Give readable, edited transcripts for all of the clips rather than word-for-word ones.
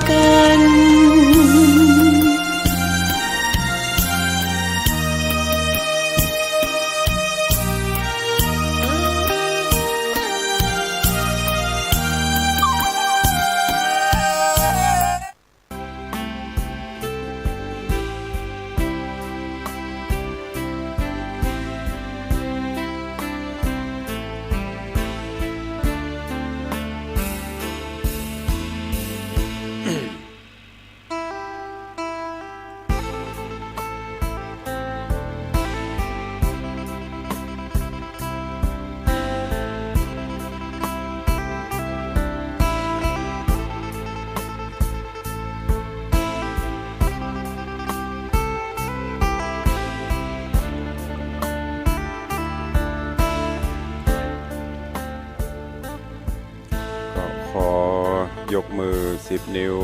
กันขอยกมือ10 นิ้ว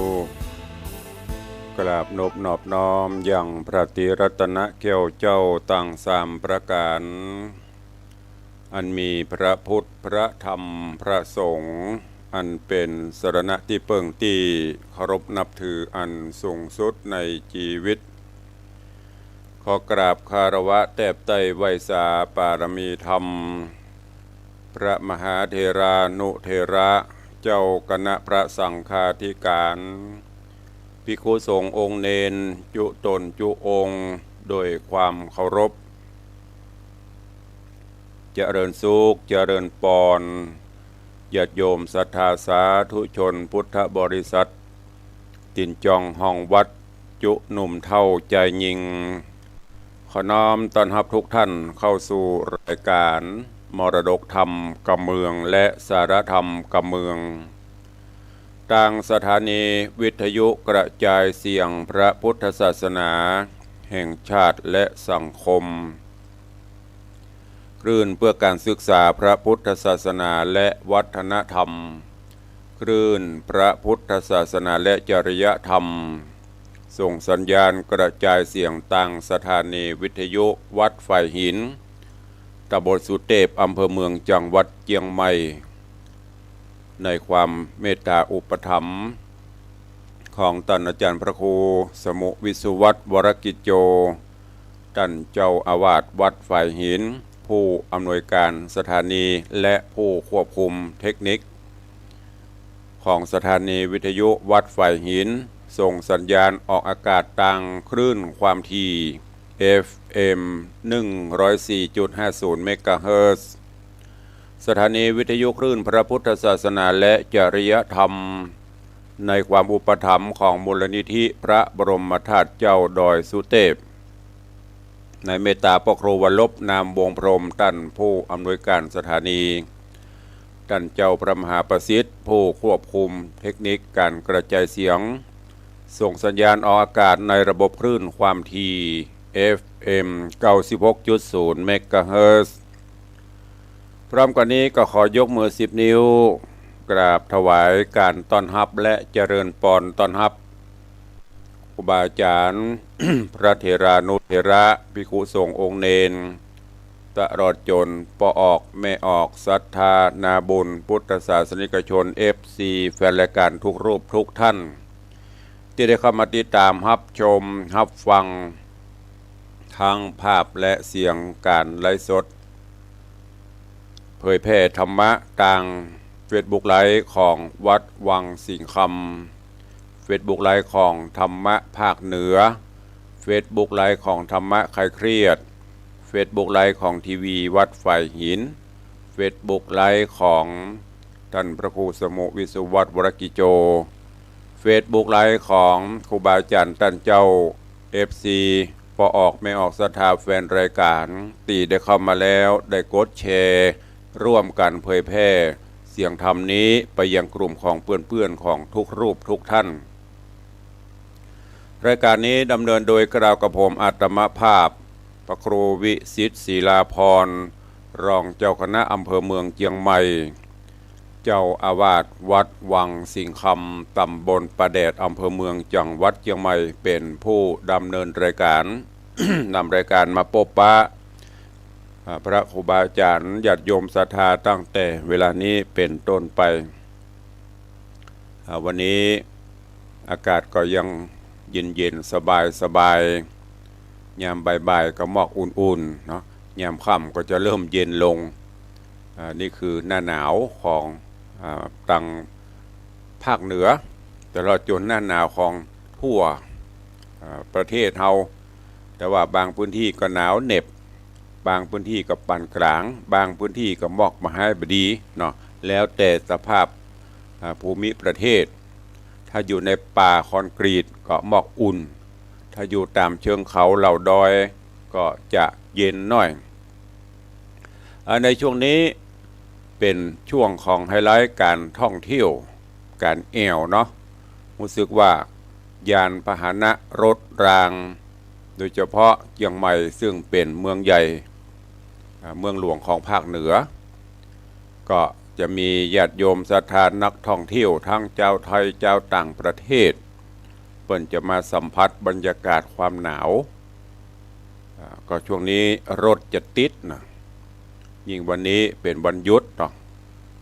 กราบนบนอบน้อมอย่างพระตรีรัตนแก้วเจ้าตั้ง3 ประการอันมีพระพุทธพระธรรมพระสงฆ์อันเป็นสรณะที่เปิ่งที่เคารพนับถืออันสูงสุดในชีวิตขอกราบคารวะแทบไตรไวยสาปารมีธรรมพระมหาเถรานุเถระเจ้าคณะพระสังฆาธิการภิกขุสงฆ์องค์เนนจุตนจุองค์โดยความเคารพเจริญสุขเจริญปอนญาติโยมศรัทธาสาธุชนพุทธบริษัทตินจองห้องวัดจุหนุ่มเท่าใจยิงขอน้อมต้อนรับทุกท่านเข้าสู่รายการมรดกธรรมกำเมืองและสารธรรมกำเมืองทางสถานีวิทยุกระจายเสียงพระพุทธศาสนาแห่งชาติและสังคมคลื่นเพื่อการศึกษาพระพุทธศาสนาและวัฒนธรรมคลื่นพระพุทธศาสนาและจริยธรรมส่งสัญญาณกระจายเสียงต่างสถานีวิทยุวัดไฟหินตำบลสุเทพอำเภอเมืองจังหวัดเชียงใหม่ในความเมตตาอุปถัมภ์ของท่านอาจารย์พระครูสมุวิสุวัฒน์วรกิจโจท่านเจ้าอาวาสวัดไฟหินผู้อำนวยการสถานีและผู้ควบคุมเทคนิคของสถานีวิทยุวัดไฟหินส่งสัญญาณออกอากาศทางคลื่นความถี่ FM 104.50 เมกะเฮิรตซ์สถานีวิทยุคลื่นพระพุทธศาสนาและจริยธรรมในความอุปถัมภ์ของมูลนิธิพระบรมธาตุเจ้าดอยสุเทพในเมตตาพระครูวรลบนามวงพรหมท่านผู้อำนวยการสถานีท่านเจ้าพระมหาประสิทธิ์ผู้ควบคุมเทคนิคการกระจายเสียงส่งสัญญาณออกอากาศในระบบคลื่นความถี่ FM 96.0 เมกะเฮิรตซ์พร้อมกันนี้ก็ขอยกมือ10 นิ้วกราบถวายการต้อนรับและเจริญปอนต้อนรับครูบาอาจารย์ พระเถรานุเถระภิกขุสงฆ์องค์เนนตลอดจนปออกแม่ออกศรัทธานาบุญพุทธศาสนิกชน FC แฟนรายการทุกรูปทุกท่านที่ได้เข้ามาติดตามรับชมรับฟังทั้งภาพและเสียงการไลฟ์สดเผยแพร่ธรรมะต่างเฟซบุ๊กไลฟ์ของวัดวังสิงห์คำเฟซบุ๊กไลฟ์ของธรรมะภาคเหนือเฟซบุ๊กไลฟ์ของธรรมะคลายเครียดเฟซบุ๊กไลฟ์ของทีวีวัดไฟหินเฟซบุ๊กไลฟ์ของท่านพระครูสมุวิสุวัฒน์วรกิจโจเฟซบุ๊กไลฟ์ของครูบาอาจารย์ท่านเจ้า FC พอออกไม่ออกศรัทธาแฟนรายการตีได้เข้ามาแล้วได้กดแชร์ร่วมกันเผยแพร่เสียงธรรมนี้ไปยังกลุ่มของเพื่อนๆของทุกรูปทุกท่านรายการนี้ดำเนินโดยกล่าวกับผมอาตมภาพพระครูวิสิทธิ์ศิลาพรรองเจ้าคณะอำเภอเมืองเชียงใหม่เจ้าอาวาสวัดวังสิงห์คำตำบลประแดดอำเภอเมืองจังหวัดเชียงใหม่เป็นผู้ดำเนินรายการ นำรายการมาพบปะพระครูบาอาจารย์ญาติโยมศรัทธาตั้งแต่เวลานี้เป็นต้นไปวันนี้ค อากาศก็ยังเย็นๆสบายยามบ่ายๆก็หมอกอุ่นๆเนาะยามค่ำก็จะเริ่มเย็นลงนี่คือหน้าหนาวของตังภาคเหนือแต่เราจนหน้าหนาวของทั่วประเทศเฮาแต่ว่าบางพื้นที่ก็หนาวเหน็บบางพื้นที่ก็ปานกลางบางพื้นที่ก็หมอกมหาบดีเนาะแล้วแต่สภาพภูมิประเทศถ้าอยู่ในป่าคอนกรีตก็หมอกอุ่นถ้าอยู่ตามเชิงเขาเหล่าดอยก็จะเย็นหน่อยในช่วงนี้เป็นช่วงของไฮไลท์การท่องเที่ยวการแอวเนาะรู้สึกว่ายานพาหนะรถรางโดยเฉพาะเชียงใหม่ซึ่งเป็นเมืองใหญ่เมืองหลวงของภาคเหนือก็จะมีญาติโยมศรัทธานักท่องเที่ยวทั้งเจ้าไทยเจ้าต่างประเทศเพิ่นจะมาสัมผัสบรรยากาศความหนาวก็ช่วงนี้รถจะติดนะยิ่งวันนี้เป็นวันหยุดเนาะ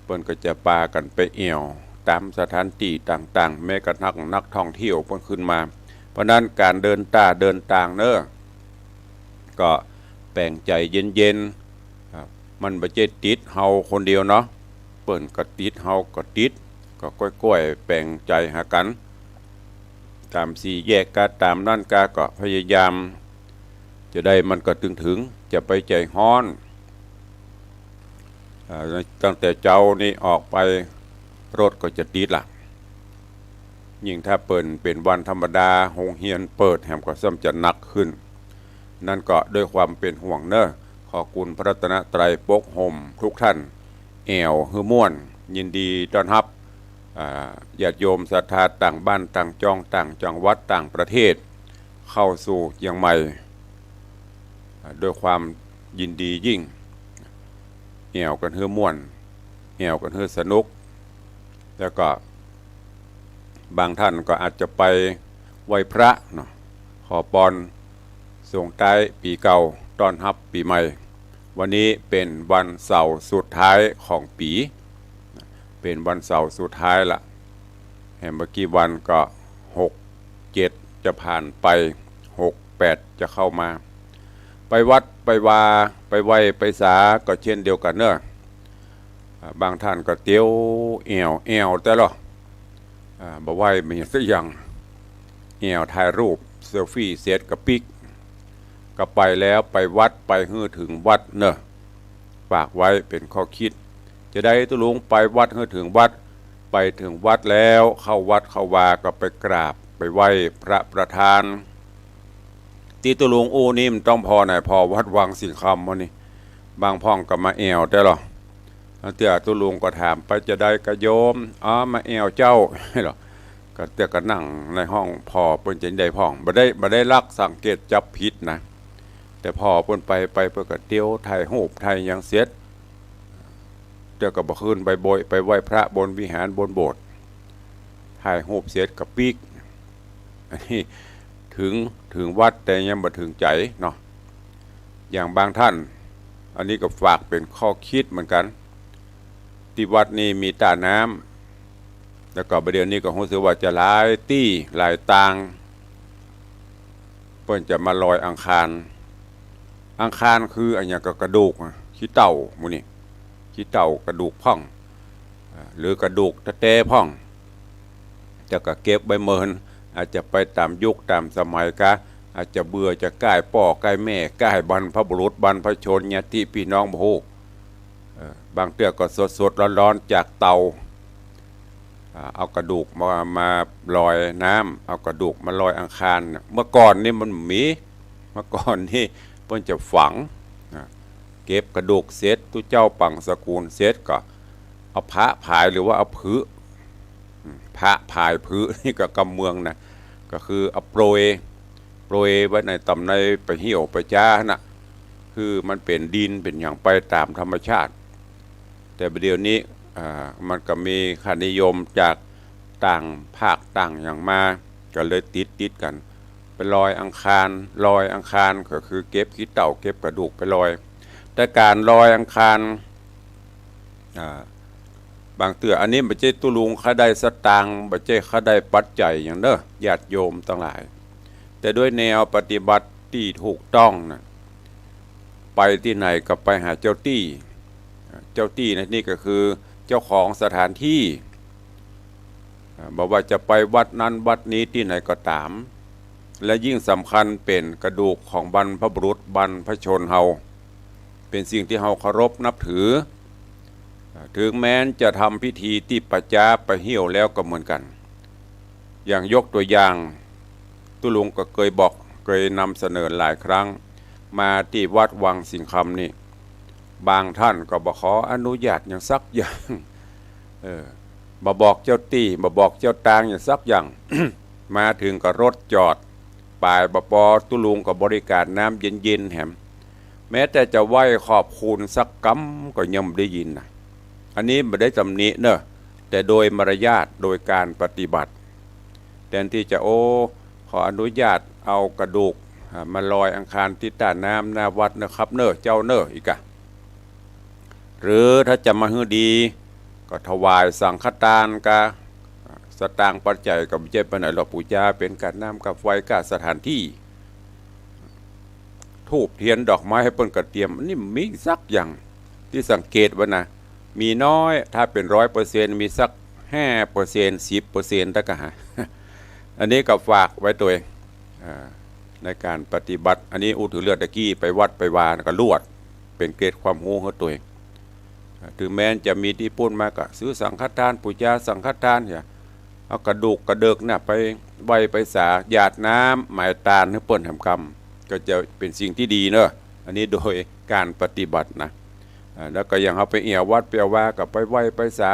เพิ่นก็จะพากันไปเอี่ยวตามสถานที่ต่างๆแม้กระทั่งนักท่องเที่ยวเพิ่นขึ้นมาเพราะนั้นการเดินต่างเนอะก็แปลงใจเย็นๆมันบ่ใช่ติดเฮาคนเดียวเนาะเปิ้นก็ติดเฮาก็ติดก็ก้อยๆแปลงใจหากันตามสี่แยกกาตามนั่นกาก็พยายามจะได้มันก็ถึงจะไปใจฮ้อนตั้งแต่เจ้านี่ออกไปรถก็จะติดละยิ่งถ้าเป็นวันธรรมดาโรงเรียนเปิดแหมก็ซ้ำจะหนักขึ้นนั่นก็ด้วยความเป็นห่วงเนอะขอคุณพระรัตนตรัยปกห่มทุกท่านแอวฮือม่วนยินดีต้อนรับญาติโยมศรัทธาต่างบ้านต่างจองต่างจังหวัดต่างประเทศเข้าสู่เชียงใหม่ด้วยความยินดียิ่งแอวกันฮือม่วนแอวกันฮือสนุกแล้วก็บางท่านก็อาจจะไปไหว้พระเนาะขอพรส่งท้ายปีเก่าต้อนรับปีใหม่วันนี้เป็นวันเสาร์สุดท้ายของปีเป็นวันเสาร์สุดท้ายละเห็นเมื่อกี้วันก็6-7จะผ่านไป6-8จะเข้ามาไปวัดไปวาไปไหว้ไปสาก็เช่นเดียวกันเนอะบางท่านก็เตี้ยวแอวแต่ละบ่ไหว้มีสักอย่างแอวถ่ายรูปเซลฟี่เซตกับปิกก็ไปแล้วไปวัดไปฮื้อถึงวัดเนอะฝากไว้เป็นข้อคิดจะได้ตุลุงไปวัดฮื้อถึงวัดไปถึงวัดแล้วเข้าวัดเข้าวาก็ไปกราบไปไหว้พระประธานตีตุลุงอู้นี่มันต้องพอหน่อยพอวัดวังสิงคำวันนี้บางพ่องก็มาแอวได้หรอเตี้ยตุลุงก็ถามไปจะได้กระโยมมาแอวเจ้าหรอก็เตี้ยก็นั่งในห้องพอเปิ้นจะได้พ่องบ่ได้ลักสังเกตจับผิดนะแต่พอเปิ้นไปเพื่อก็เตี้ยวไทยหูปไทยยังเสียดเตี้ยก็บ่ขึ้นไปโบยไปไหว้พระบนวิหารบนโบสถ์ถ่ายหูปเสียดกับปีกอันนี้ถึงวัดแต่ยังบ่ถึงใจเนาะอย่างบางท่านอันนี้ก็ฝากเป็นข้อคิดเหมือนกันที่วัดนี้มีตาน้ำแล้วก็ประเดี๋ยวนี้ก็รู้สึกว่าจะหลายตี้หลายตางเพิ่นจะมาลอยอังคารคืออันอย่างกระดูกขี้เต่าหมู่นี่ขี้เต่ากระดูกพ่องหรือกระดูกตะเต้พ่องจะก็เก็บใบเมินอาจจะไปตามยุคตามสมัยกะอาจจะเบื่อจะใกล้พ่อใกล้แม่ใกล้บรรพบุรุษบรรพชนญาติพี่น้องโหบางเตื้อก็สดร้อนจากเตาเอากระดูกมาลอยน้ำเอากระดูกมาลอยอังคารเมื่อก่อนนี่มันมีเมื่อก่อนนี่เพิ่นจะฝังเก็บกระดูกเสร็จตุเจ้าปังสกุลเสร็จก็เอาพระผายหรือว่าเอาผือพระผายผือนี่ก็กำเมืองนะก็คือเอาโปรยไว้ในตำในไปเหี่ยวไปจ้านะคือมันเป็นดินเป็นอย่างไปตามธรรมชาติแต่ประเดี๋ยวนี้มันก็มีค่านิยมจากต่างภาคต่างอย่างมาก็เลยติดกันไปลอยอังคารก็คือเก็บขี้เต่าเก็บกระดูกไปลอยแต่การลอยอังคาร บางเตืออันนี้บ่ใช่ตุลุงค่าได้สตางค์บ่ใช่ค่าได้ปัจจัยอย่างเด้อญาติโยมทั้งหลายแต่ด้วยแนวปฏิบัติที่ถูกต้องนะไปที่ไหนก็ไปหาเจ้าที่นะนี่ก็คือเจ้าของสถานที่บอกว่าจะไปวัดนั้นวัดนี้ที่ไหนก็ตามและยิ่งสำคัญเป็นกระดูกของบรรพบุรุษบรรพชนเฮาเป็นสิ่งที่เฮาเคารพนับถือถึงแม้นจะทำพิธีที่ประจาไปเหี่ยวแล้วก็เหมือนกันอย่างยกตัวอย่างตุลุงก็เคยนำเสนอหลายครั้งมาที่วัดวังสิงคำนี่บางท่านก็บอกขออนุญาตอย่างสักอย่างบ่บอกเจ้าตี้บ่บอกเจ้าตางอย่างสักอย่าง มาถึงก็รถจอดปลายบปอตุลุงก็บริการน้ำเย็นๆแถมแม้แต่จะไหว้ขอบคุณสักกำก็ยังไม่ได้ยินนะอันนี้ไม่ได้ตำหนิเนอะแต่โดยมารยาทโดยการปฏิบัติแทนที่จะขออนุญาตเอากระดูกมาลอยอังคารที่ต้าน้ำหน้าวัดนะครับเนอะเจ้าเนอะอีกอะหรือถ้าจะมาฮือดีก็ถวายสังฆทานกะสตางค์ปัจจัยกับเจ็บไปไหนหรอกปูจาเป็นการน้ำกับไฟกับสถานที่ทูบเทียนดอกไม้ให้เปิ้นกระเตรียมนี่มีสักอย่างที่สังเกตว่านะมีน้อยถ้าเป็น 100% มีสัก 5% 10% ตะกะฮะอันนี้ก็ฝากไว้ตัวเองในการปฏิบัติอันนี้อุถือเลือดตะกี้ไปวัดไปวานก็ลวดเป็นเกณฑ์ความรู้ของตัวเองถึงแม้จะมีที่ปุ้นมาก็ซื้อสังฆทานปูจาสังฆทานเนี่ยเอากระดูกกระเดิกเนี่ยไปไว้ไปสาหยาดน้ำหมายตาลให้เปิ้นทำกรรมก็จะเป็นสิ่งที่ดีเนอะอันนี้โดยการปฏิบัตินะแล้วก็ยังเอาไปเอี่ยววัดเปียวว่ากับไปไหว้ไปสา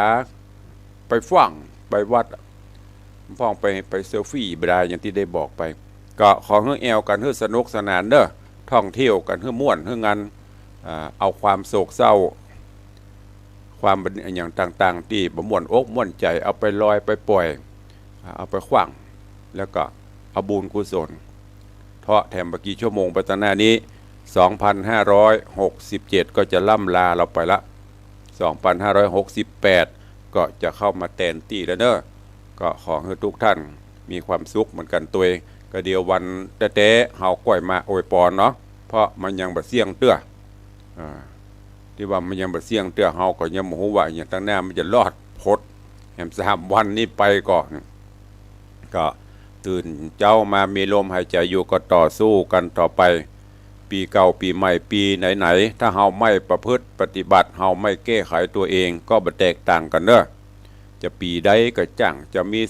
ไปฟังไปวัดฟ้องไปเซลฟี่บดาอย่างที่ได้บอกไปก็ขอให้แอวกันให้สนุกสนานเนอะท่องเที่ยวกันให้ม่วนให้งานเอาความโศกเศร้าความอย่างต่างๆที่บ่ม่วนอกม่วนใจเอาไปลอยไปปล่อยเอาไปขว้างแล้วก็เอาบุญกุศลเพราะแถมเมื่อกี้ชั่วโมงปัตนานี้2567ก็จะล่ำลาเราไปละ2568ก็จะเข้ามาแทนที่แล้วเนอะก็ขอให้ทุกท่านมีความสุขเหมือนกันตัวเองก็เดียววันแต่เฮาก้อยมาอวยพรเนาะเพราะมันยังบ่เสี่ยงเตื้อที่ว่ามันยังบ่เสี่ยงเตื้อเฮาก็ยังบ่ฮู้ว่าอย่างตั้งหน้ามันจะรอดพ้นแห่ง3วันนี้ไปก่อนก็ตื่นเจ้ามามีลมหายใจอยู่ก็ต่อสู้กันต่อไปปีเก่าปีใหม่ปีไหนๆถ้าเฮาไม่ประพฤติปฏิบัติเฮาไม่แก้ไขตัวเองก็บ่แตกต่างกันเด้อจะปีใดก็จังจะมี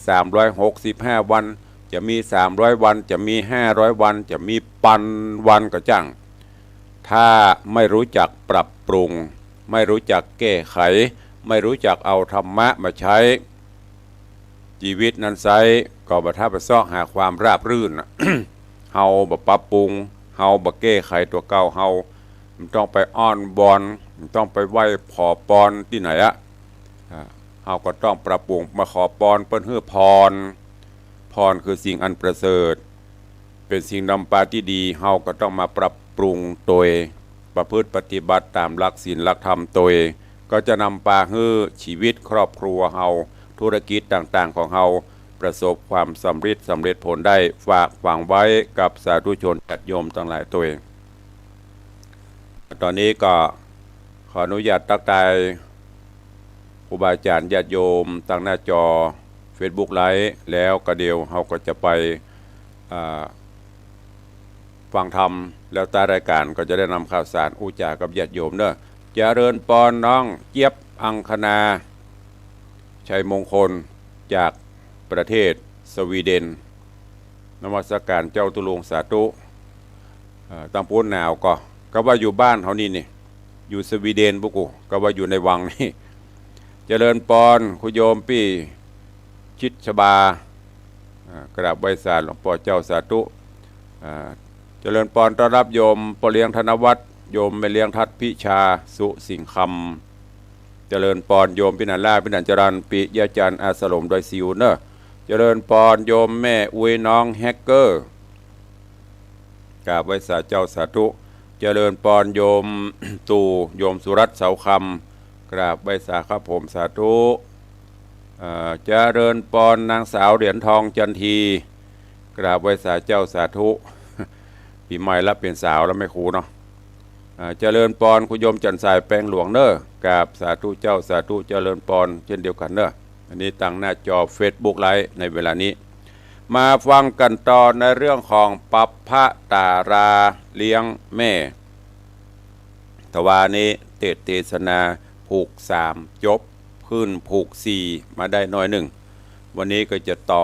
365วันจะมี300วันจะมี500วันจะมี1,000วันก็จังถ้าไม่รู้จักปรับปรุงไม่รู้จักแก้ไขไม่รู้จักเอาธรรมะมาใช้ชีวิตนั้นไซก็บ่ทับซ้อหาความราบรื่น เฮาบ่ปรับปรุงเฮาบ่แก้ไขตัวเก่าเฮามันต้องไปอ้อนบอนมันต้องไปไหว้ขอปอนที่ไหนอะเฮาก็ต้องปรับปรุงมาขอปอนเปิ้นฮื้อพรคือสิ่งอันประเสริฐเป็นสิ่งนำปาที่ดีเฮาก็ต้องมาปรับปรุงตัวประพฤติปฏิบัติตามหลักศีลหลักธรรมตัวก็จะนำปาฮื้อชีวิตครอบครัวเฮาธุรกิจต่างๆของเฮาประสบความสำเร็จผลได้ฝากฝังไว้กับสาธุชนญาติโยมทั้งหลายตัวเองตอนนี้ก็ขออนุญาตทักทายครูบาอาจารย์ญาติโยมทางหน้าจอ Facebook ไลฟ์แล้วก็เดียวเฮาก็จะไปฟังธรรมแล้วตารายการก็จะได้นำข่าวสารอุจากับญาติโยมเนอะเจริญปอนน้องเจี๊ยบอังคณาชัยมงคลจากประเทศสวีเดนนมัสการเจ้าตุลุงสาธุตั้งพูนหนาวก็ว่าอยู่บ้านเขานี่อยู่สวีเดนบุกูก็ว่าอยู่ในวังนี่เจริญปอนคุโยมปี้ชิดชบากราบไหว้ศาลหลวงพ่อเจ้าสาธุเจริญปอนต้อนรับโยมปเลี้ยงธนวัฒน์โยมแม่เลี้ยงทัดพิชาสุสิงคำเจริญปอนโยมพินันล่าพินันจรันปิยาจันอาสลมโดยซิวเนอร์เจริญปอนโยมแม่อุ้ยน้องแฮกเกอร์กราบไหว้ศาลเจ้าสาธุเจริญปอนโยมตู่โยมสุรัตน์เสาคำ กราบใบสาครับผมสาธุเจริญปอนนางสาวเหรียญทองจันทีกราบใบสาเจ้าสาธุปีใหม่ละเป็นสาวแล้วไม่ครูเนาะเจริญปอนคุณโยมจันทร์สายแปลงหลวงเนอะกราบสาธุเจ้าสาธุเจริญปอนเช่นเดียวกันเนอะอันนี้ตั้งหน้าจอ Facebook ไลฟ์ในเวลานี้มาฟังกันต่อในเรื่องของปัปพะตาราเลี้ยงแม่ตะวานี้เทศนาผูก3จบขึ้นผูก4มาได้น้อยหนึ่งวันนี้ก็จะต่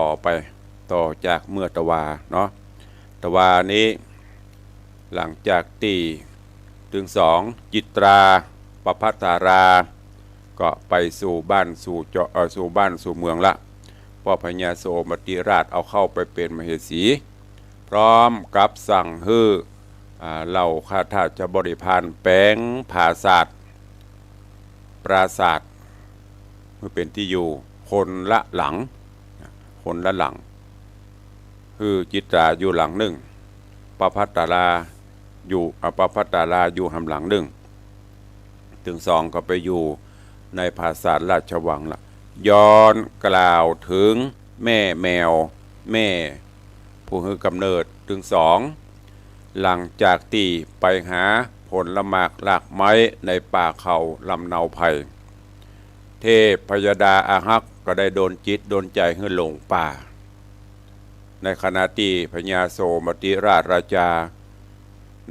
อจากเมื่อตะวาเนาะตะวานี้หลังจากตีถึง2จิตราปัปพะตาราก็ไปสู่บ้านสู่เมืองละพ่อพญาโสมติราชเอาเข้าไปเป็นมเหสีพร้อมกับสั่งฮือเหล่าข้าทาสจะบริพารแปลงผาศาสตร์ปราศาสตร์เมื่อเป็นที่อยู่คนละหลังคือจิตราอยู่หลังหนึ่งปัปพะตาราอยู่หำหลังหนึ่งถึง2ก็ไปอยู่ในผาศาสตร์ราชวังละย้อนกล่าวถึงแม่แมวแม่ผู้คือกำเนิดถึง2หลังจากที่ไปหาผลละหมากหลากไม้ในป่าเขาลำเนาไผ่เทพพยดาอาหักก็ได้โดนจิตโดนใจให้หลงป่าในขณะที่พญาโสมติราชราชา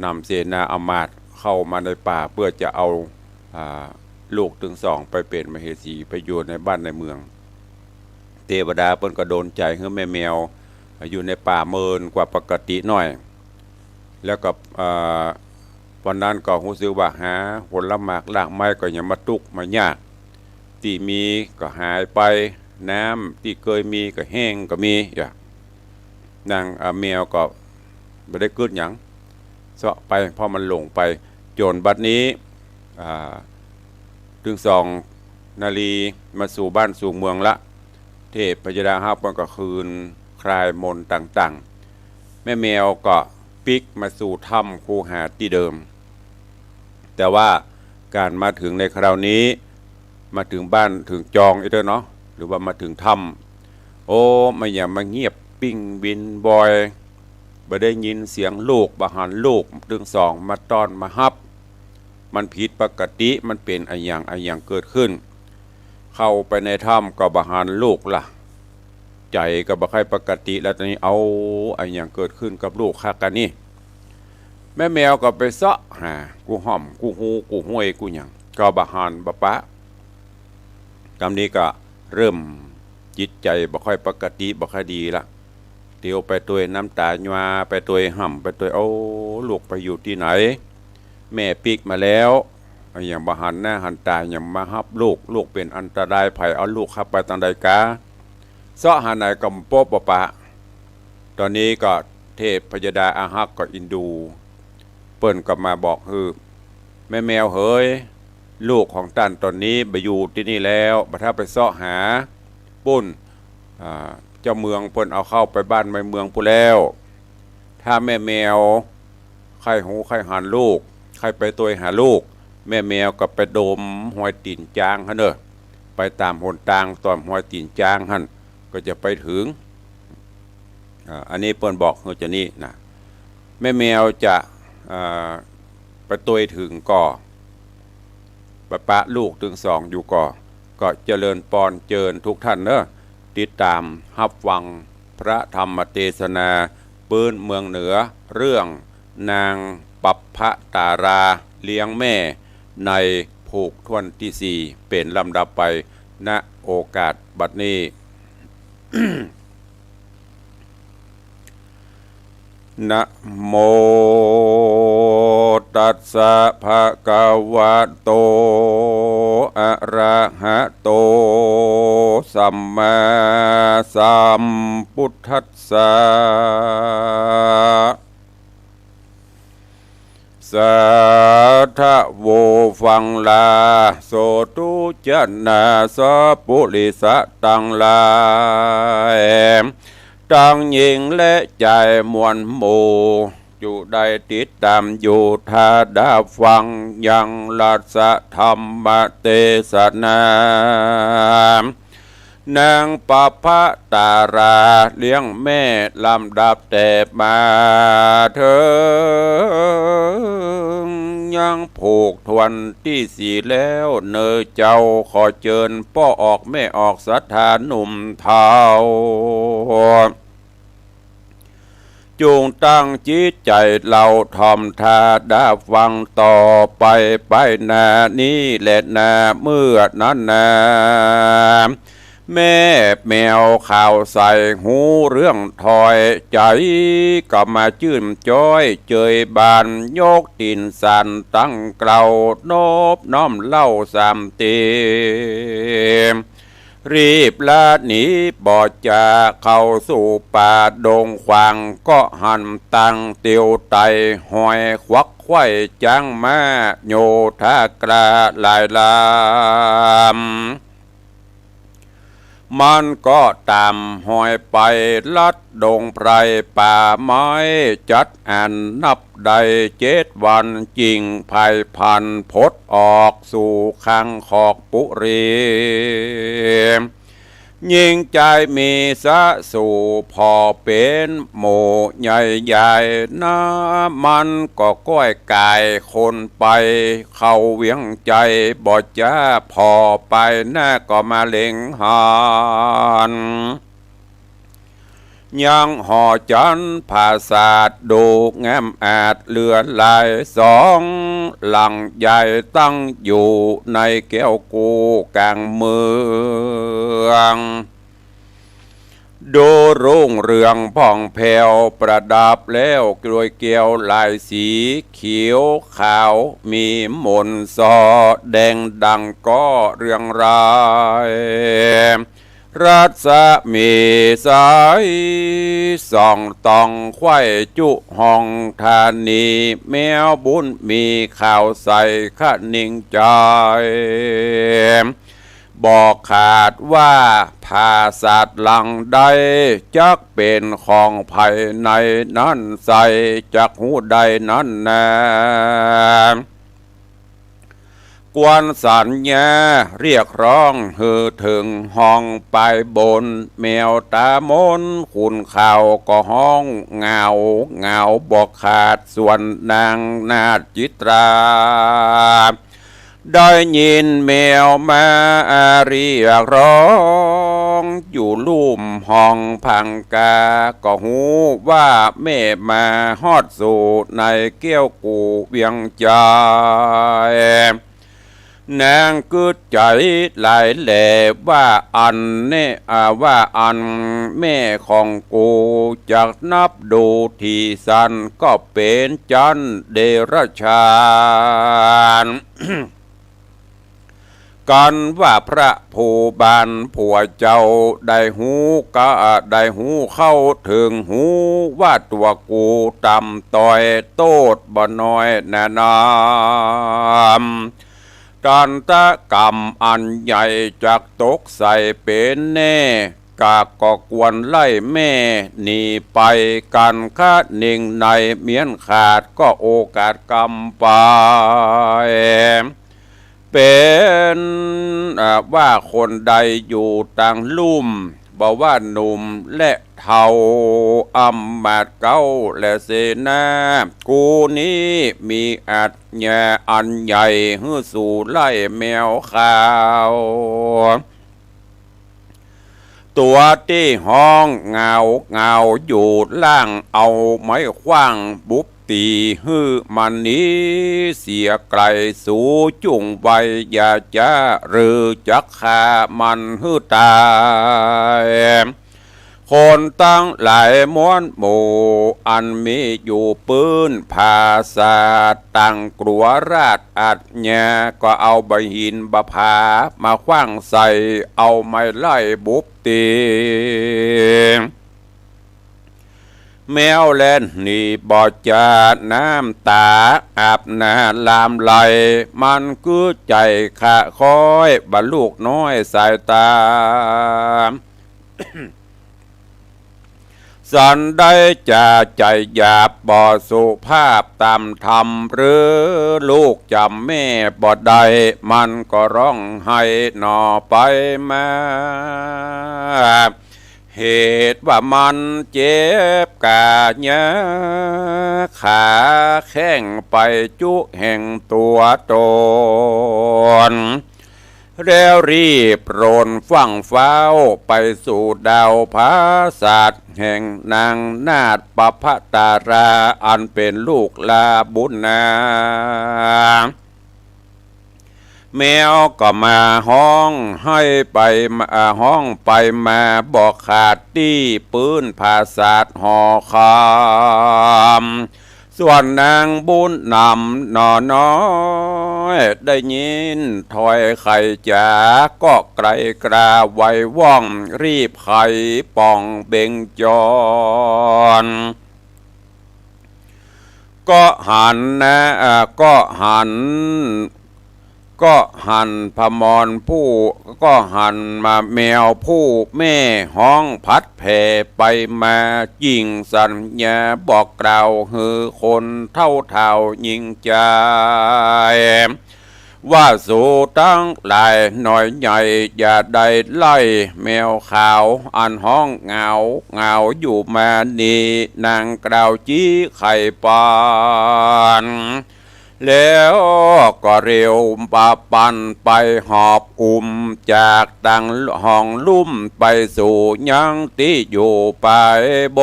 นำเสนาอมาตย์เข้ามาในป่าเพื่อจะเอาลูกถึง2ไปเป็นมเหสีไปอยู่ในบ้านในเมืองเทวดาเพิ่นก็โดนใจให้แม่แมวอยู่ในป่าเมินกว่าปกติหน่อยแล้วก็วันนั้นก็รู้สึกว่าหาผลละหมากลากไม้ก็ยังมาตุกมายากที่มีก็หายไปน้ำที่เคยมีก็แห้งก็มีนางแมวก็ไม่ได้เกิดหยังเสาะไปเพราะมันหลงไปโจรบัดนี้ถึง2นาลีมาสู่บ้านสู่เมืองละเทพพยดาห้าปอนก็คืนคลายมนต่างๆแม่แมวก็ปิกมาสู่ถ้ำคูหาที่เดิมแต่ว่าการมาถึงในคราวนี้มาถึงบ้านถึงจองอีกแล้วเนาะหรือว่ามาถึงถ้ำไม่อย่ามาเงียบปิ้งบินบอยบ่ได้ยินเสียงลูกบาหันลูกถึง2มาต้อนมาฮับมันผิดปกติมันเป็นอะไรอย่างเกิดขึ้นเข้าไปในถ้ำก็บาหันลูกล่ะใจก็บ่ค่อยปกติแล้วตอนนี้เอาอะไรอย่างเกิดขึ้นกับลูกคักกันนี่แม่แมวก็ไปเซาะหากูห่อมกูฮูกูห้วยกูหยังก็บาหันบะปะกำนี้ก็เริ่มจิตใจบ่ค่อยปกติบ่ค่อยดีละเตียวไปตัวน้ำตาญวาไปตัวห่ำไปตัวลูกไปอยู่ที่ไหนแม่ปิกมาแล้วอย่างบาหันหน้าหันตาอย่างมาฮับลูกเป็นอันตรายภัยเอาลูกขับไปทางใดกาเสาะหาไหนก็โป๊ะปะตอนนี้ก็เทพพยดาอาหักก็อินดูเปิ้นก็มาบอกแม่แมวเฮ้ยลูกของท่านตอนนี้ไปอยู่ที่นี่แล้วบัดถ้าไปเสาะหาปุ้นเจ้าเมืองเปิ้นเอาเข้าไปบ้านในเมืองพูแล้วถ้าแม่แมวใครหูใครหันลูกใครไปตัวหาลูกแม่แมวก็ไปโดมห้อยตีนจางฮะเนอะไปตามหนทางตอนห้อยตีนจางหั่นก็จะไปถึงอันนี้เปิ้นบอกเขาจะนี่นะแม่แมวจะไปตัวถึงก่อปะลูกถึง2อยู่ก็เจริญปอนเจิญทุกท่านเนอะติดตามรับฟังพระธรรมเทศนาปื้นเมืองเหนือเรื่องนางปัปพะตาราเลี้ยงแม่ในผูกทวนที่4เป็นลำดับไปณโอกาสบัดนี้ นะโมตัสสะภะคะวะโตอะระหะโตสัมมาสัมพุทธัสสะสัทธะโวฟังลาโสตุจนะสัพพุริสะตังลายตั้งหญิงและใจมวลหมู่ อยู่ได้ติดตามอยู่ถ้าได้ฟังยังรัสธรรมเทศนานางปภตาราเลี้ยงแม่ลำดับแต่มาเธอยังผูกทวนที่สี่แล้วเนอเจ้าขอเจิญพ่อออกแม่ออกสัทธาหนุ่มเทาจูงตั้งจิตใจเราทอมทาได้ฟังต่อไปนานี้แหละนาเมื่อนั้นนาแม่แมวข่าวใส่หูเรื่องถอยใจก็มาชื่นจ้อยเจยบานยกตินสันตั้งเกลานบน้อมเล่าสามเตมรีบลาหนีบอดจะเข้าสู่ป่าดงขวางก็หันตังเตียวไตหอยควักไข่จังมาโยธากระลายลามมันก็ตามหอยไปลัดดงไพรป่าไม้จัดอ่านนับได้7 วันจริงภัยพันพดออกสู่ข้างขอกปุรียิ่งใจมีสะสู่พอเป็นหมู่ใหญ่ๆน้ำมันก็ก้อยกายคนไปเข้าเวียงใจบอดจ้าพอไปหน้าก็มาเล็งหานยังห่อจันภาษาดดูงามอาจเลือลาย2 หลังใหญ่ตั้งอยู่ในแก้วกูกลางเมืองดูรุ่งเรืองผ่องแผ้วประดับแล้วกลวยเกลียวลายสีเขียวขาวมีมนซอแดงดังก็เรืองรายรัศมีสายส่องตองไข่จุห้องธานีแมวบุญมีข่าวใส่ขะนิ่งใจบอกขาดว่าภาษาหลังใดจักเป็นของภายในนั้นใส่จักหูใดนั้นแน่กวนสัญญาเรียกร้องฮือถึงห้องไปบนแมวตามนคุณข่าวก็ห้องเงาบอกขาดส่วนนางนาฏจิตราได้ยินแมวมาเรียกร้องอยู่ลุ่มห้องพังกาก็หูว่าแม่มาฮอดสู่ในเกี้ยวกูเวียงใจนางกึดใจหลายแหล่ว่าอันเนี่ยว่าอันแม่ของกูจากนับดูที่สันก็เป็นจันเดรชานกันว่าพระผู้บานผัวเจ้าได้หูก็ได้หูเข้าถึงหูว่าตัวกูตำต่อยโตดบ่น้อยแน่นามการตะกรรมอันใหญ่จากตกใส่เป็นแน่กากก็กวนไล่แม่หนีไปกันคาดนิ่งในเมียนขาดก็โอกาสกรรมไปเป็นว่าคนใดอยู่ต่างลุ่มบอกว่าหนุ่มและเทาอำมาตย์เก้าและเสนากูนี้มีอัจญาอันใหญ่หื้อสู่ไล่แมวขาวตัวที่ห้องเงาอยู่ล่างเอาไม้ขว้างบุบตีฮื้อมันนี้เสียไกลสู่จุงใบอย่าจะหรือจักขามันฮื้อตายคนตั้งหลายม้วนหมู่อันมีอยู่ปืนภาษาตั้งกลัวราชอัดแย่ก็เอาใบหินบะผามาขว้างใส่เอาไม้ไล่บุบตีแมวเล่นนี่บอดจาน้ำตาอาบนาลามไหลมันกือใจขะคอยบรรลูกน้อยสายตา สันได้จะใจหยาบบ่สุภาพตามธรรมหรือลูกจำแม่บ่ได้มันก็ร้องให้หนอไปมาเหตุว่ามันเจ็บกาเนื้อขาแข้งไปจุแห่งตัวตนแล้วรีบโรนฟั่งเฝ้าไปสู่ดาวพาศาสตร์แห่งนางนาฏปภตาราอันเป็นลูกลาบุญนาแมวก็มาห้องให้ไปมาห้องไปมาบอกขาดที่ปืนภาษาหอคำส่วนนางบุญนำหนอน้อยได้ยินถอยไข่จ๋าก็ไกลกราไวว่องรีบไข่ป่องเบ่งจรก็หันนะก็หันพมรผู้ก็หันมาแมวผู้แม่ห้องพัดแผ่ไปมายิงสัญญาบอกกล่าวฮือคนเท่ายิงใจว่าสู่ตั้งหลายหน่อยใหญ่อย่าได้ไล่แมวขาวอันห้องเหงาอยู่มานีนางกล่าวจี้ไข่ปานแล้วก็เร็วปะปันไปหอบจากตั้งห้องลุ่มไปสู่ยังที่อยู่ไปบ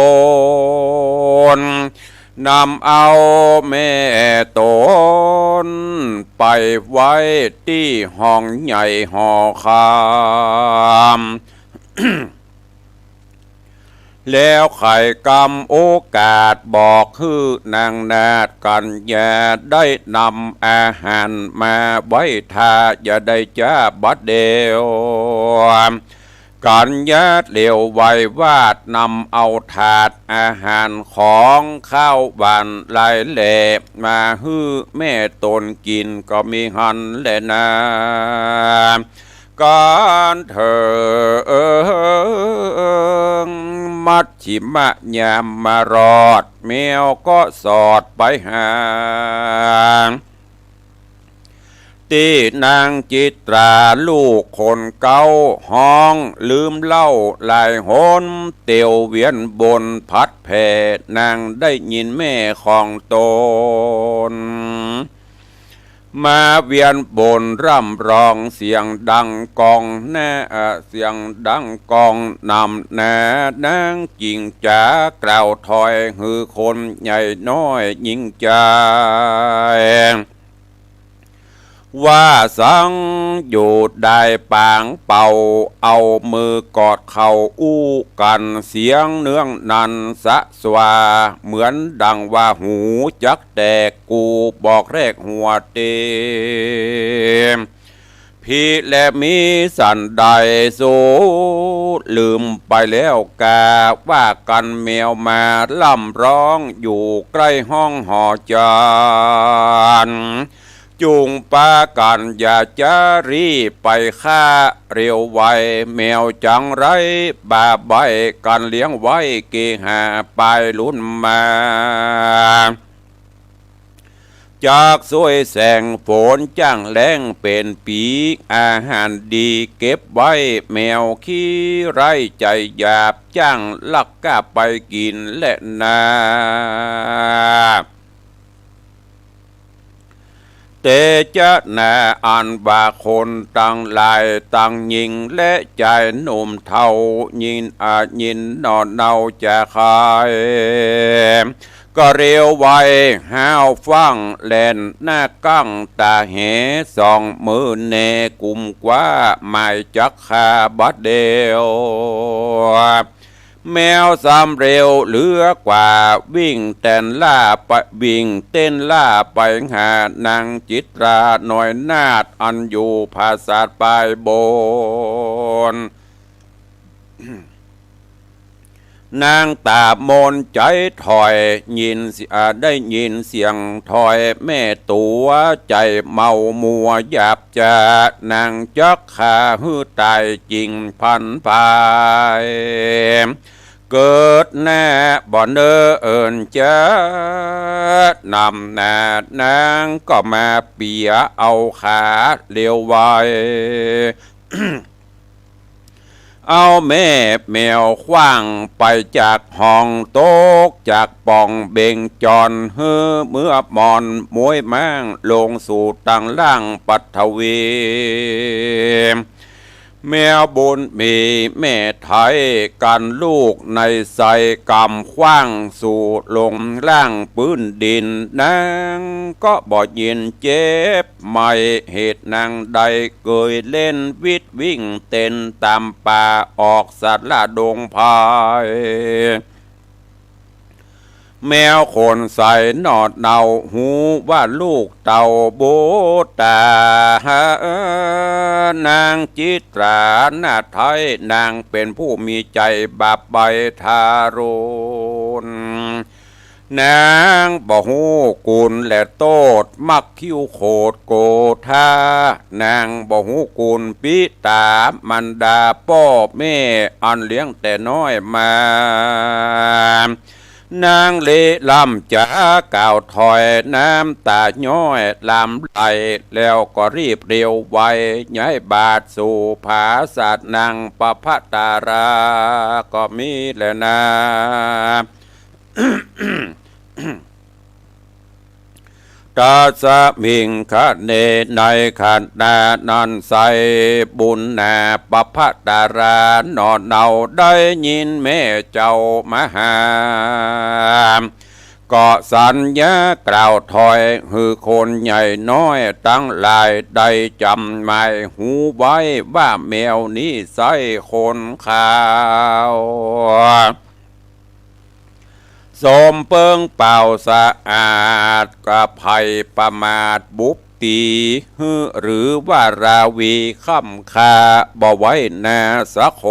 นนำเอาแม่ตนไปไว้ที่ห้องใหญ่หอคามแล้วไข่กำโอกาสบอกคือนางนาฏกันอย่าได้นำอาหารมาไว้ทาอย่าได้จ้าบัดเดียวกันญาติเหลวไว้วาดนำเอาถาดอาหารของข้าวบานลายแหลมาฮื้อแม่ตนกินก็มีหันแหละนาการเธอมัดฉิมะยามมารอดแมวก็สอดไปหาตีนางจิตราลูกคนเก่าห้องลืมเล่าลายหนเตียวเวียนบนพัดแผ่นางได้ยินแม่ของตนมาเวียนบนร่ำร้องเสียงดังกองแน่เสียงดังกองนำแน่นางจริงจากล่าวถอยหือคนใหญ่น้อยยิ่งใจว่าสังอยู่ได้ปางเป่าเอามือกอดเข่าอู้กันเสียงเนื้องนันสะสวาเหมือนดังว่าหูจักแตกกูบอกแรกหัวเตพี่และมีสันใดสูลืมไปแล้วกาว่ากันแมวมาล่ำร้องอยู่ใกล้ห้องหอจานจุงปากันอย่าจะรีไปฆ่าเร็วไวแมวจังไรบาใบกันเลี้ยงไว้เกหาไปลุ้นมาจากสวยแสงฝนจ้างแรงเป็นปีอาหารดีเก็บไว้แมวขี้ไรใจหยาบจ้างลักกาไปกินและนาเตจะนาอันบาคนตั้งลายตั้งยิงและใจหนุ่มเท่ายินยินนอนเนาจะคายก็เร็วไวห้าวฟังแล่นหน้ากั้งตาเหสองมือเนกุมกว่าไม่จักคาบัดเดียวแมวสามเร็วเหลือกว่าวิ่งเต้นล่าไปหานางจิตราหน่อยนาดอันอยู่ภาษาปลายบน นางตาโมนใจถอยได้ยินเสียงถอยแม่ตัวใจเมามัวหยาบจะนางจักขาหื้อตายจริงพันไป เกิดแน่บ่เนอเอิญจะนำนาดนางก็มาเปียเอาขาเลี้ยวไว้ เอาแม่แมวขว้างไปจากห้องโต๊กจากป่องเบ่งจอนเฮือเมื่อมอนมวยแมงลงสู่ตังล่างปัทวีแมวบุญมีแม่ไทยกันลูกในใส่กำขว้างสู่ลงล่างปื้นดินนางก็บ่ยินเจ็บไม่เหตุนางใดเกยเล่นวิทวิ่งเต้นตามป่าออกสัตว์ละดงพายแมวคนใส่หนอดเนาหูว่าลูกเต่าโบตานางจิตราหน้าไทยนางเป็นผู้มีใจบาปใบทารุณนางบ่หูกุลและโตดมักคิ้วโคดโกธานางบ่หูกุลปิตามันดาป้อแม่อันเลี้ยงแต่น้อยมานางเละลำจาก่าวถอยน้ำตาย้อยลำไหลแล้วก็รีบเร็วไวย้ายบาทสู่ผาสัตว์นางปภตาราก็มีแลนะ ตาสะมิงคะเนในขันนานันใสบุญนาปภตารานอนเนาได้ยินแม่เจ้ามหาก็สัญญากล่าวถอยคือคนใหญ่น้อยตั้งหลายได้จำหมายหูไว้ว่าแมวนี้ใส่คนขาวสมเปิงเป่าสะอาดกระภัยประมาทบุปปีหรือว่าราวีค่ำคาบ่ไว้นาสะโค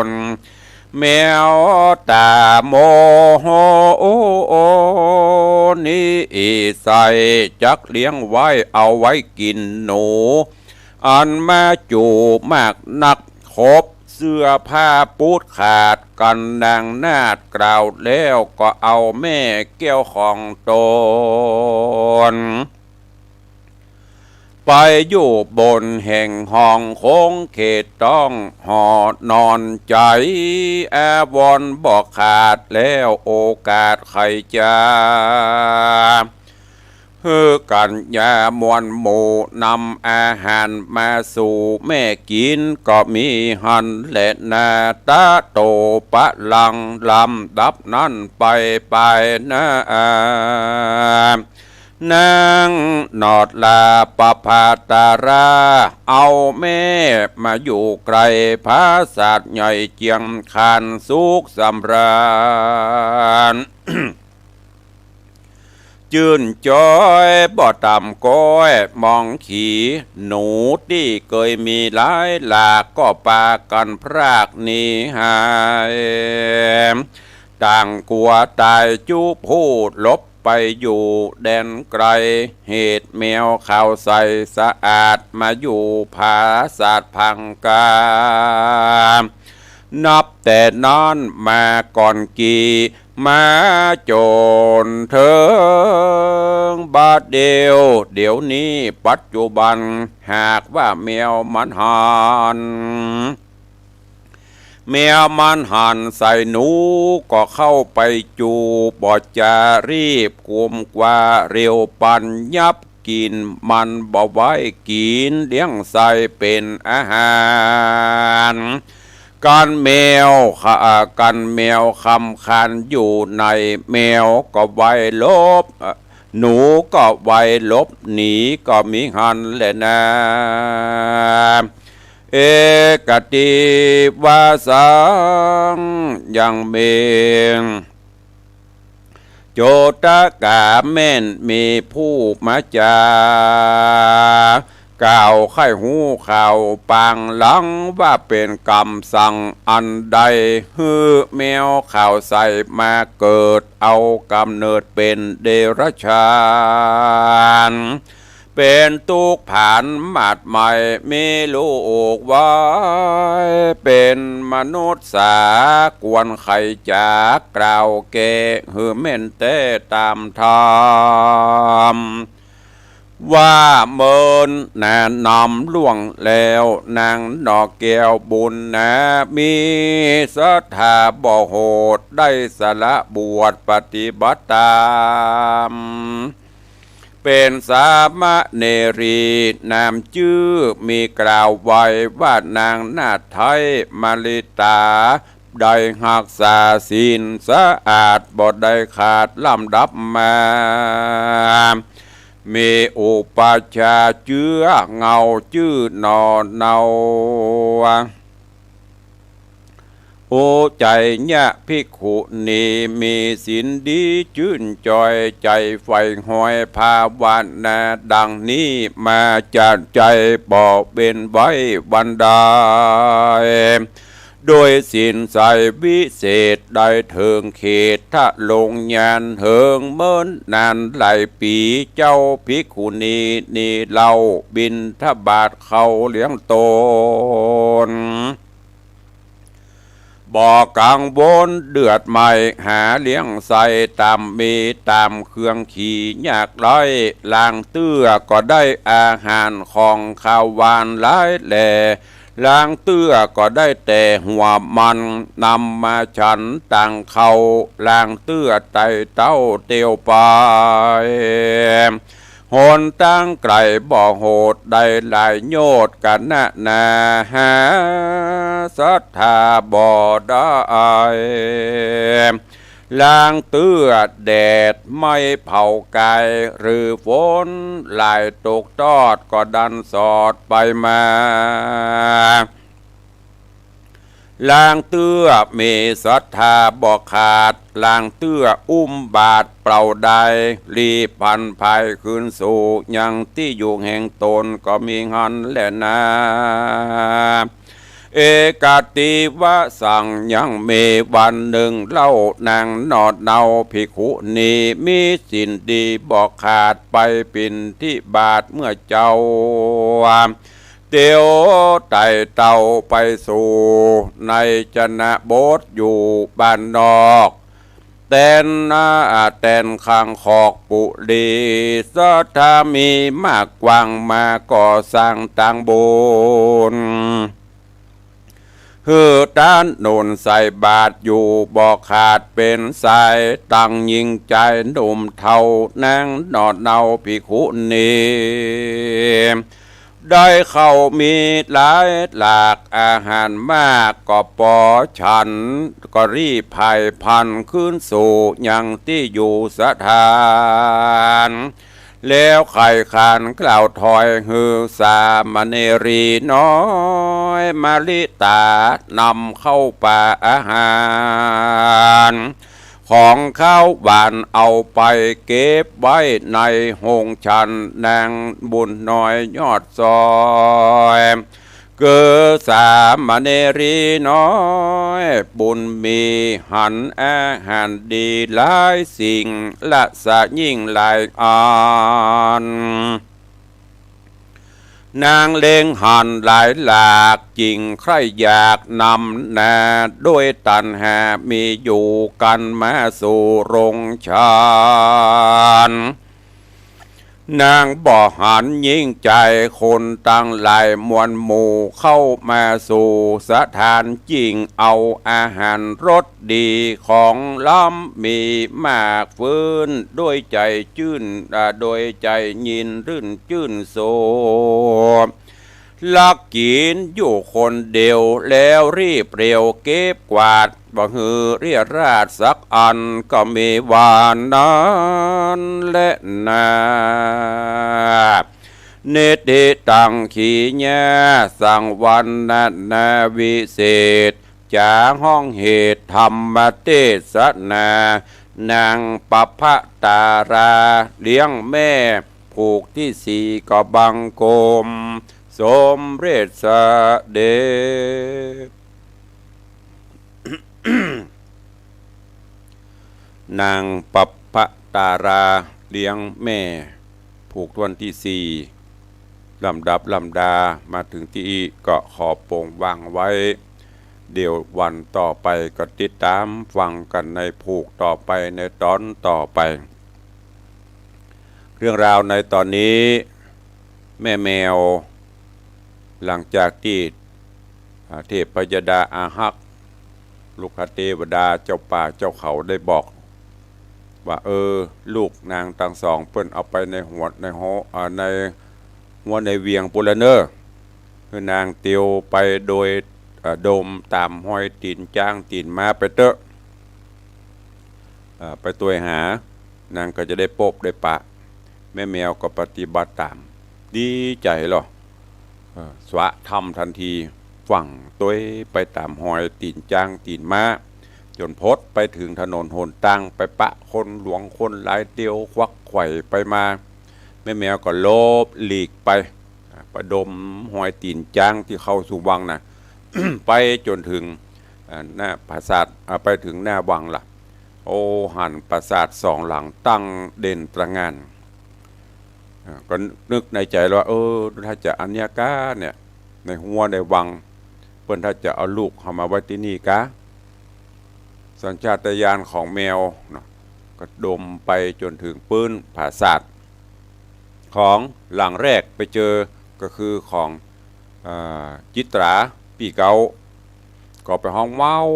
นแมวตาโมโหนี่ใส่จักเลี้ยงไว้เอาไว้กินหนูอันมาจูมากนักคบเสื้อผ้าปูดขาดกันนางนาดกล่าวแล้วก็เอาแม่แก้วของตนไปอยู่บนแห่งห้องโค้งเขตต้องหอนอนใจแอบอนบอกขาดแล้วโอกาสใครจะกันยามวนหมูนำอาหารมาสู่แม่กินก็มีหันและนาตาโตปะลังลำดับนั้นไปนะนางนอดลาปภาตาราเอาแม่มาอยู่ไกลภาษาใหญ่เจียงคานสุขสำราญ จื่นจอยบ่ต่ำก้อยมองขี่หนูที่เคยมีหลายหลากก็ปากันพรากนี้หายต่างกลัวตายจูพูดลบไปอยู่แดนไกลเหตุแมวข่าวใสสะอาดมาอยู่ภาษาพังกานับแต่นั้นมาก่อนกี่มาโจนเถิงบาดเดียวนี้ปัจจุบันหากว่าแมวมันหันแมวมันหันใส่หนูก็เข้าไปจูบอดจะรีบกุมกว่าเร็วปันยับกินมันบ่ไว้กินเลี้ยงใส่เป็นอาหารกันแมวคำคันอยู่ในแมวก็ไว้ลบหนูก็ไว้ลบหนีก็มีหันแหละนะเอกติวาสังยังเมงโจตกาแม่นมีผู้มาจากล่าวไข้หูข่าวปางหลังว่าเป็นกรรมสั่งอันใดฮือแมวข่าวใส่มาเกิดเอากำเนิดเป็นเดรัจฉาน เป็นตุกผ่านหมัดใหม่มีลูกไว้เป็นมนุษย์สากวนไข่จากกล่าวเกหือเม่นเต้ตามธรรมว่าเมินแนะนำล่วงแล้วนางดอกแก้วบุญนะมีศรัทธาบ่โหดได้สละบวชปฏิบัติตามเป็นสามเณรีนามชื่อมีกล่าวไว้ว่านางนาถไทยมาริตาได้หักษาศีลสะอาดบ่ได้ขาดลำดับมามีอุปชาเชื้อเงาชื่อนอนเนาโอใจเนี่ยภิกขุนีมีศีลดีชื่นจอยใจไฟหอยภาวนาดังนี้มาจากใจบอกเป็นไว้วันใดโดยสินใสวิเศษได้เถิงเขตถ้าลงยานเหิงเมินนานหลายปีเจ้าภิกขุนีนี่เล่าบินทบาทเขาเลี้ยงตนบอกกังวลเดือดใหม่หาเลี้ยงใส่ตามมีตามเครื่องขี่ยากร้อยล่างเตื้อก็ได้อาหารของข้าวหวานหลายแหล่ล้างเตื้อก็ได้แต่หัวมันนำมาฉันต่างเขาล้างเตื้อไตเต้าเตียวไปโหนตั้งไกลบ่โหดได้หลายโยดกันนาหาศรัทธาบ่ได้ล้างเตื้อแดดไม่เผากายหรือฝนลายตกทอดก็ดันสอดไปมาล้างเตื้อมีศรัทธาบอกขาดล้างเตื้ออุ้มบาทเปล่าใดรีพันภายคืนสู่ยังที่อยู่แห่งตนก็มีหันแหละนาเอกติวะสั่งยังมีวันหนึ่งเล่านางนอดเนาภิกขุนีมีสินดีบอกขาดไปปินที่บาทเมื่อเจ้าเตียวไต่เต่าไปสู่ในจนะโบสอยู่บ้านนอกแต่นแต่นข้างขอกปุรีสถามีมากกว้างมาก่อสร้างต่างบุญฮือด้านโนนใส่บาทอยู่บอกขาดเป็นสายตั้งยิงใจหนุ่มเท่านางนอดเนาภิกขุนีได้เข้ามีหลายหลากอาหารมากก็ปอฉันก็รีบภัยพันขึ้นสู่ยังที่อยู่สถานแล้วไข่ขานกล่าวถอยฮือสามเณรีน้อยมาลิตานำเข้าป่าอาหารของข้าวหวานเอาไปเก็บไว้ในหงชันนางบุญน้อยยอดซอยเกิดสามเณรีน้อยบุญมีหันอาหารดีหลายสิ่งละสะยิ่งหลายอันนางเลงหันหลายหลากจริงใครอยากนำนาด้วยตันหามีอยู่กันมาสู่โรงชานนางบ่หันยิ่งใจคนตั้งหลายมวลหมู่เข้ามาสู่สถานจริงเอาอาหารรสดีของล้ำมีมากฟื้นด้วยใจชื่นโดยใจยินรื่นชื่นโสลักกินอยู่คนเดียวแล้วรีบเร็วเก็บกวาดบ่ฮือเรียราดสักอันก็มีวานนั้นและนาเนติตังขีญาสังวันนาวิเศษจาห้องเหตุธรรมเทศนานางปัพพตาราเลี้ยงแม่ผูกที่สี่ก็บังกมสมเร็จเดช นางปัพพตาราเลี้ยงแม่ผ ผูกวันที่สี่ลำดับลำดามาถึงที่ก็ขอโปร่งวางไว้เดี๋ยววันต่อไปก็ติดตามฟังกันในผูกต่อไปในตอนต่อไปเรื่องราวในตอนนี้แม่แมวหลังจากที่เทพยดาอาหักลูกเทวดาเจ้าป่าเจ้าเขาได้บอกว่าลูกนางทั้งสองเปิ้นเอาไปในหัวในหัวในเวียงปุระเนอร์คือนางเตียวไปโดยโดมตามห้อยตีนจ้างตีนมาไปเตอะไปตัวหานางก็จะได้ปบได้ปะแม่แมวก็ปฏิบัติตามดีใจหรอสวะทำทันทีฝั่งตัวไปตามห้อยตีนจ้างตีนมาจนพดไปถึงถนนหนตังไปปะคนหลวงคนหลายเตียวควักไข่ไปมาแม่แมวก็ลบหลีกไปประดมห้อยตีนจ้างที่เข้าสู่วังนะ ไปจนถึงหน้าปราสาทไปถึงหน้าวังล่ะโอ้หันปราสาทสองหลังตั้งเด่นตระงานก็นึกในใจว่าถ้าจะอัญญากาเนี่ยในหัวในวังเพื่อนถ้าจะเอาลูกเข้ามาไว้ที่นี่กะสัญชาตญาณของแมวก็ดมไปจนถึงปื้นปราสาทของหลังแรกไปเจอก็คือของจิตราปีเกาก็ไปห้องว้าว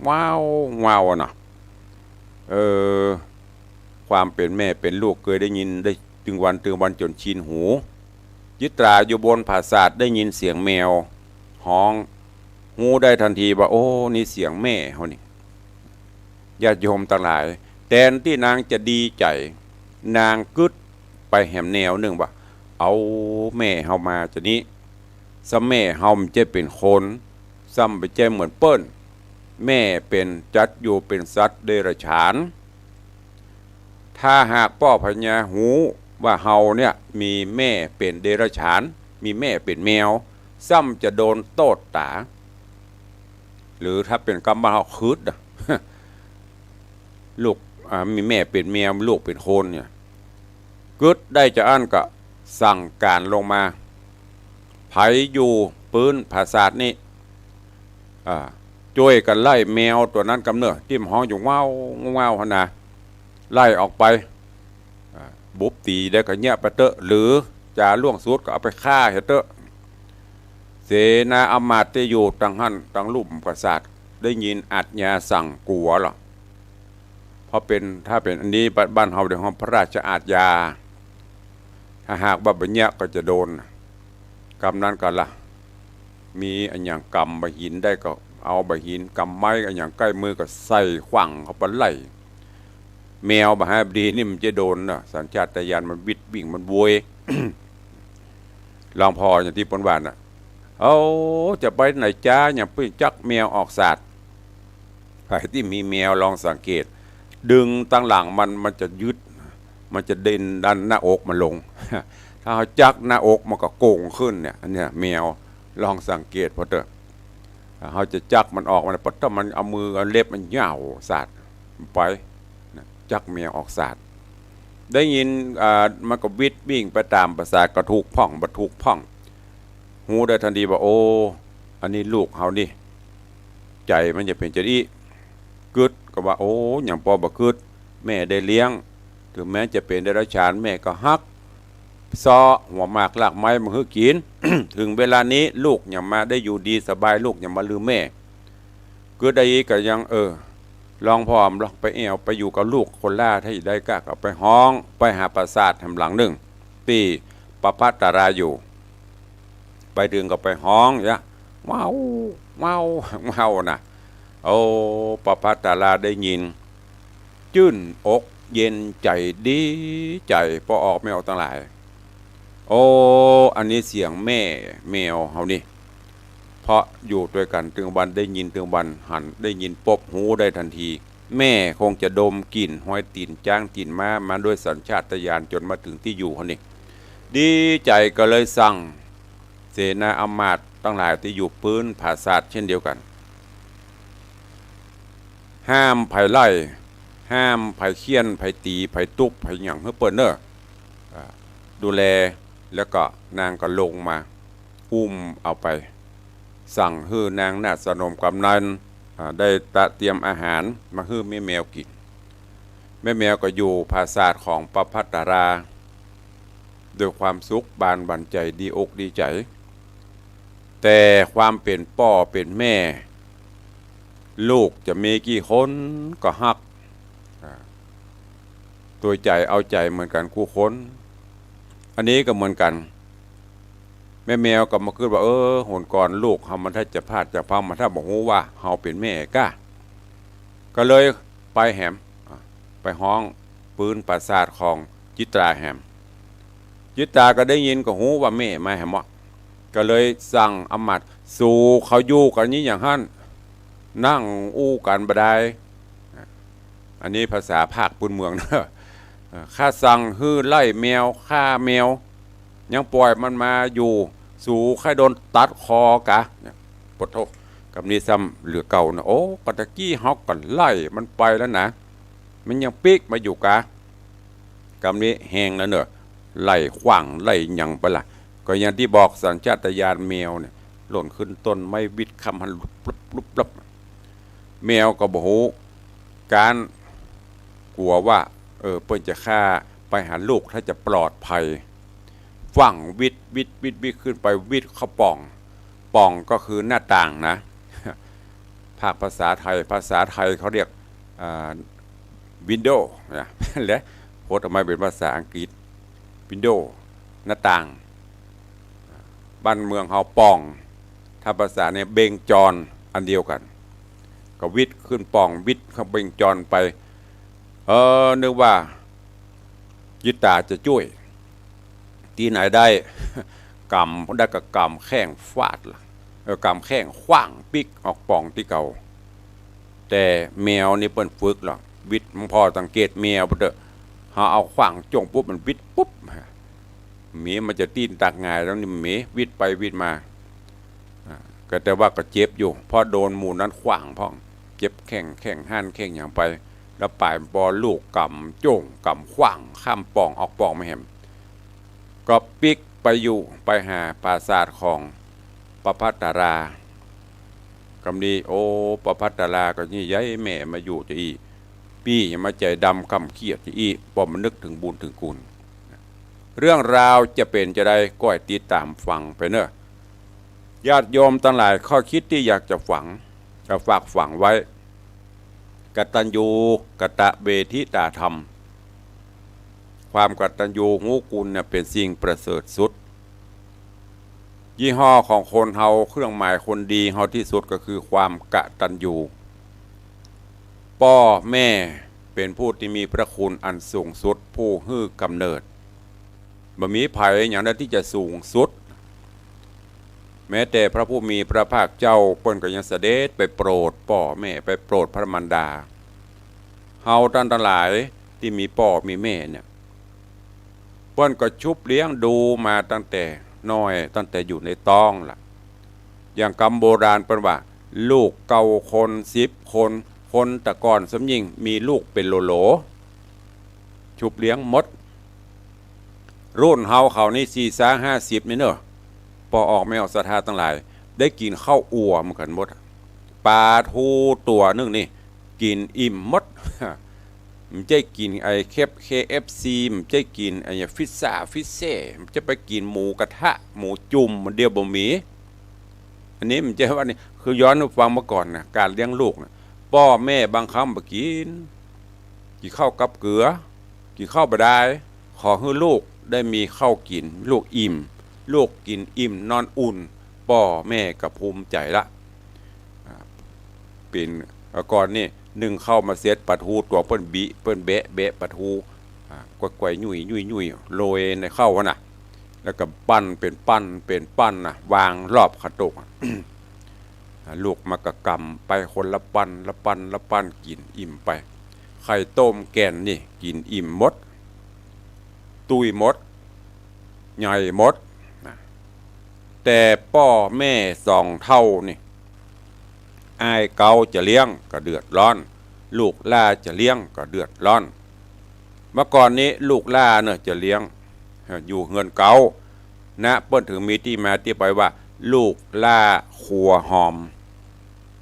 ว้าวว้าวนะความเป็นแม่เป็นลูกเคยได้ยินได้ถึงวันจนชินหูจิตราอยู่บนปราสาทได้ยินเสียงแมวห้องหูได้ทันทีว่าโอ้นี่เสียงแม่เขานี่ญาติโยมต่างหลายแทนที่นางจะดีใจนางกึดไปแหมแนวหนึ่งว่าเอาแม่เฮามาจะนี้ซ้ำแม่เฮามันจะเป็นคนซ้ำไปแจ้เหมือนเปิ้นแม่เป็นจัดอยู่เป็นสัตว์เดรัจฉานถ้าหากพ่อพญาหูว่าเฮาเนี่ยมีแม่เป็นเดรัจฉานมีแม่เป็นแมวซ้ำจะโดนโตดตาหรือถ้าเป็นกรรมเฮาคืดลูกมีแม่เป็นแมวลูกเป็นคนเนี่ยกึดได้จะอั้นก็สั่งการลงมาไผอยู่ปืนปราสาทนี้ช่วยกันไล่แมวตัวนั้นกำเนิดที่มันห้องอยู่ว้าวว้าวขนาดไล่ออกไปบุบตีได้ก็เงี้ยไปเตอะหรือจะล่วงสุดก็เอาไปฆ่าเหตุเตอะเสนาอมาตย์ที่อยู่ตังหันตังลุ่มปราสาทได้ยินอาจญาสั่งกลัวหรอเพราะเป็นถ้าเป็นอันนี้บ้านเฮาเดี๋ยวพระราชอาญาถ้าหากแบบเนี้ยก็จะโดนกรรมนั้นกันล่ะมีอันอย่างกรรมใบหินได้ก็เอาใบหินกำไม้อันอย่างใกล้มือก็ใส่ขวังเขาไปไล่แมวบาฮาบดีนี่มันจะโดนนะสัญชาตญาณมันวิดวิ่งมันโวย ลองพออย่างที่ปนวานน่ะจะไปไหนจ้าอย่างไปจักแมวออกศาสตร์ใครที่มีแมวลองสังเกตดึงตั้งหลังมันจะยึดมันจะเด่นดันหน้าอกมันลง ถ้าเขาจักหน้าอกมันก็โก่งขึ้นเนี่ยอันเนี้ยแมวลองสังเกตพอเถอะเขาจะจักมันออกมันเพราะถ้ามันเอามือเอาเล็บมันเหย่าศาสตร์ไปจักแมวออกศาสตร์ได้ยินมันก็วิดวิ่งไปตามประสาทกระทุกพ่องบรรทุกพ่องหูได้ทันทีว่าโอ้อันนี้ลูกเขานี่ใจมันจะเป็นจะดีกึดก็ว่าโอ้อย่างพอบ่กึดแม่ได้เลี้ยงถึงแม้จะเป็นเดรัจฉานแม่ก็ฮักซอหัวหมากหลากไม้มาให้กิน ถึงเวลานี้ลูกอย่ามาได้อยู่ดีสบายลูกอย่ามาลืมแม่ก็ได้ก็ยังลองพร้อมลองไปไปอยู่กับลูกคนล่าถ้าได้ก็เอาไปห้องไปหาปราสาททำหลังหนึ่งปีปปัตตาราอยู่ไปดึงก็ไปห้องยะว้าวว้าวว้าวนะโอ้ปปัตตาราได้ยินจื้นอกเย็นใจดีใจพอออกไม่ออกตั้งหลายโอ้อันนี้เสียงแม่แมวเฮานี่เพราะอยู่ด้วยกันถึงวันได้ยินถึงวันหันได้ยินปบหูได้ทันทีแม่คงจะดมกลิ่นห้อยตีนจ้างตีนมาด้วยสัญชาตญาณจนมาถึงที่อยู่เขานี่ดีใจก็เลยสั่งเสนาอมาตย์ตั้งหลายที่อยู่พื้นปราสาทเช่นเดียวกันห้ามไผ่ไล่ห้ามไผ่เคี้ยนไผ่ตีไผ่ตุบไผ่หยั่งเพื่อเปิดเนอ ดูแลแล้วก็นางก็ลงมาอุ้มเอาไปสั่งให้นางนาสนมกำนันได้เตรียมอาหารมาให้แม่แมวกินแม่แมวก็อยู่ภาษาของประภัตตราด้วยความสุขบานบันใจดีอกดีใจแต่ความเป็นพ่อเป็นแม่ลูกจะมีกี่คนก็ฮักตัวใจเอาใจเหมือนกันคู่คนอันนี้ก็เหมือนกันแม่แมวก็มาคิดว่าหนก่อนลูกเฮามันถ้าจะพลาดจะพังมันถ้าบอกว่าเฮาเป็นแม่ก็เลยไปแหมไปห้องปืนปราสาทของจิตราแหมจิตราก็ได้ยินก็หูว่าแม่มาแหมก็เลยสั่งอำมาตย์สู่เขาอยู่กันนี้อย่างหั่นนั่งอู้กันบดายอันนี้ภาษาภาคพื้นเมืองเนอะข้าสั่งฮื้อไล่แมวฆ่าแมวยังปล่อยมันมาอยู่สู่ใครโดนตัดคอกะปดโทกับนี้ซ้ำเหลือเก่านะโอ้กตะกี้ฮอกกันไล่มันไปแล้วนะมันยังปีกมาอยู่กะกับนี้แหงแล้วเนอะไล่ขว้างไล่ยังไปละก็อย่างที่บอกสัญชาตญาณแมวเนี่ยหล่นขึ้นต้นไม่วิดคำหันลุบแมวก็บอกการกลัวว่าเปิ้นจะฆ่าไปหาลูกถ้าจะปลอดภัยฝั่งวิดขึ้นไปวิดเข้าป่องก็คือหน้าต่างนะภาคภาษาไทยเขาเรียกวินโดว์นะและโพสต์ออกมาเป็นภาษาอังกฤษวินโดว์หน้าต่างบ้านเมืองเฮาป่องถ้าภาษาเนี่ยเบงจรอันเดียวกันก็วิดขึ้นป่องวิดเข้าเบงจรไปนึกว่ายิตาจะช่วยที่ไหนได้กำได้กับกำแข้งฟาดล่ะกำแข้งขว้างปิกออกป่องที่เก่าแต่แมวนี่เปิ้นฝึกหรอกวิดมันพอสังเกตแมวเด้อหาเอาขว้างจงปุ๊บมันวิดปุ๊บหมีมันจะตีนตักง่ายแล้วนี่หมีวิดไปวิดมาก็แต่ว่าก็เจ็บอยู่เพราะโดนหมู่นั้นขว้างพ่องเจ็บแข้งหันแข้งอย่างไปแล้วปลายบอลลูกกำโจ่งกำขว้างข้ามป่องออกป่องไม่เห็นก็ปิกไปอยู่ไปหาปราสาทของประภัตตรากำนี้โอ้ประภัตตราก็นี่ย้ายแม่มาอยู่จะอีพี่อย่ามาใจดำคำเขียดจะอีพอมันนึกถึงบุญถึงคุณเรื่องราวจะเป็นจะได้ก้อยติดตามฟังไปเนอะญาติโยมทั้งหลายข้อคิดที่อยากจะฝากฝังไว้กตัญญูกตเวทิตาธรรมความกตัญญูงูกุลเนี่ยเป็นสิ่งประเสริฐสุดยี่ห้อของคนเฮาเครื่องหมายคนดีเฮาที่สุดก็คือความกตัญญูพ่อแม่เป็นผู้ที่มีพระคุณอันสูงสุดผู้ให้กำเนิดบ่มีไผอย่างนั้นที่จะสูงสุดแม้แต่พระผู้มีพระภาคเจ้าเปิ้นก็ยังเสด็จไปโปรดพ่อแม่ไปโปรดพระมารดาเฮาท่านทั้งหลายที่มีพ่อมีแม่เนี่ยเปิ้นก็ชุบเลี้ยงดูมาตั้งแต่น้อยตั้งแต่อยู่ในท้องล่ะอย่างคำโบราณเปิ้นว่าลูกเก่าคน10คนแต่ก่อนสมยิงมีลูกเป็นโหลชุบเลี้ยงมดรุ่นเฮาเขานี่40-50นี่เนอะพอออกไม่ออกศรัทธาทั้งหลายได้กินข้าวอั่วเหมือนกันหมดปลาทูตัวนึงนี่กินอิ่มหมดมันจะกินไอ้KFC มันจะกินไอ้ฟิเซ่มันจะไปกินหมูกระทะหมูจุ่มมันเดียวบ่มีอันนี้มันจะว่านี่คือย้อนฟังมาก่อนนะการเลี้ยงลูกนะพ่อแม่บางคำบ่กินข้าวกับเกลือกินข้าวบ่ได้ขอให้ลูกได้มีข้าวกินลูกอิ่มลูกกินอิ่มนอนอุ่นพ่อแม่ก็ภูมิใจละเป็นก่อนนี่นึ่งเข้ามาเซตปลาทูตัวเปิ้นเบะปลาทูกวยยุ่ยโรยในเข้าน่ะแล้วก็ปั้นเป็นปั้นน่ะวางรอบขตุก ลูกมากระกำไปคนละปั้นกินอิ่มไปไข่ต้มแกนนี่กินอิ่มหมดตุยหมดใหญ่หมดแต่พ่อแม่2 เท่านี่อายเกาจะเลี้ยงก็เดือดร้อนลูกล่าจะเลี้ยงก็เดือดร้อนเมื่อก่อนนี้ลูกล่าเนี่ยจะเลี้ยง อยู่เฮือนเก่านะเปิ้นถึงมีที่มาที่ไปว่าลูกล่าขัวหอม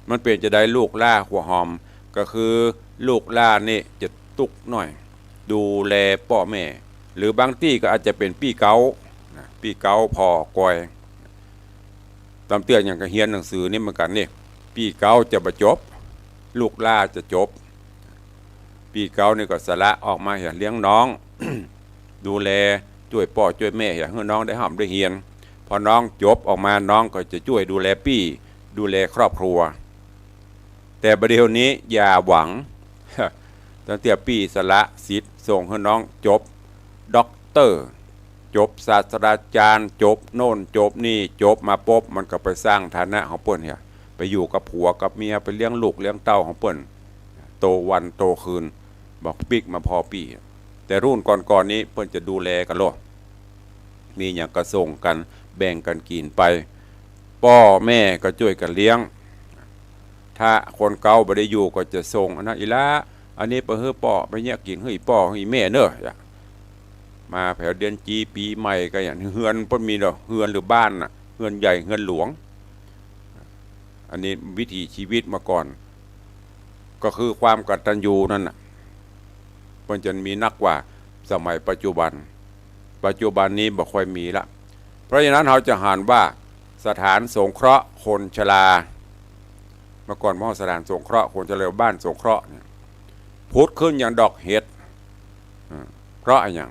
มันเปลี่ยนจะได้ลูกล่าขัวหอมก็คือลูกล่านี่จะตุกหน่อยดูแลพ่อแม่หรือบางที่ก็อาจจะเป็นพี่เก้าพี่เก้าพ่อกอยตามเตือนอย่างกระเฮียนหนังสือนี่เหมือนกันนี่พี่เก้าจะประจบลูกล่าจะจบพี่เก้านี่ก็สละออกมาเลี้ยงน้อง ดูแลช่วยพ่อช่วยแม่ให้น้องได้ห่ำได้เฮียนพอน้องจบออกมาน้องก็จะช่วยดูแลพี่ดูแลครอบครัวแต่ประเดี๋ยวนี้อย่าหวัง ตั้งแต่พี่สละสิทธิ์ส่งให้น้องจบด็อกเตอร์จบศาสตราจารย์จบโน่นจบนี่จบมาปุ๊บมันก็ไปสร้างฐานะของเปิ้นเนี่ยไปอยู่กับผัวกับเมียไปเลี้ยงลูกเลี้ยงเต้าของเปิ้นโตวันโตคืนบอกปิ๊กมาพอปีแต่รุ่นก่อนนี้เปิ้นจะดูแลกันโลดมีอย่างกระส่งกันแบ่งกันกินไปพ่อแม่ก็ช่วยกันเลี้ยงถ้าคนเก่าบ่ได้อยู่ก็จะส่งอันนั้นอีละอันนี้ไปเฮ้อพ่อไปเนี่ยกินเฮ้ยพ่อเฮ้ยแม่เนอะมาแถวเดือนจีปีใหม่ก็อย่างเฮือนเปิ้นมีดอกเฮือนหรือบ้านน่ะเฮือนใหญ่เฮือนหลวงอันนี้วิถีชีวิตมาก่อนก็คือความกตัญญูนั่นน่ะมันจะมีนักกว่าสมัยปัจจุบันนี้บ่ค่อยมีละเพราะฉะนั้นเราจะหานว่าสถานสงเคราะห์คนชราเมื่อก่อนมอสถานสงเคราะห์คนชราบ้านสงเคราะห์เนี่ยพุทธขึ้นอย่างดอกเห็ดเพราะอะไรอย่าง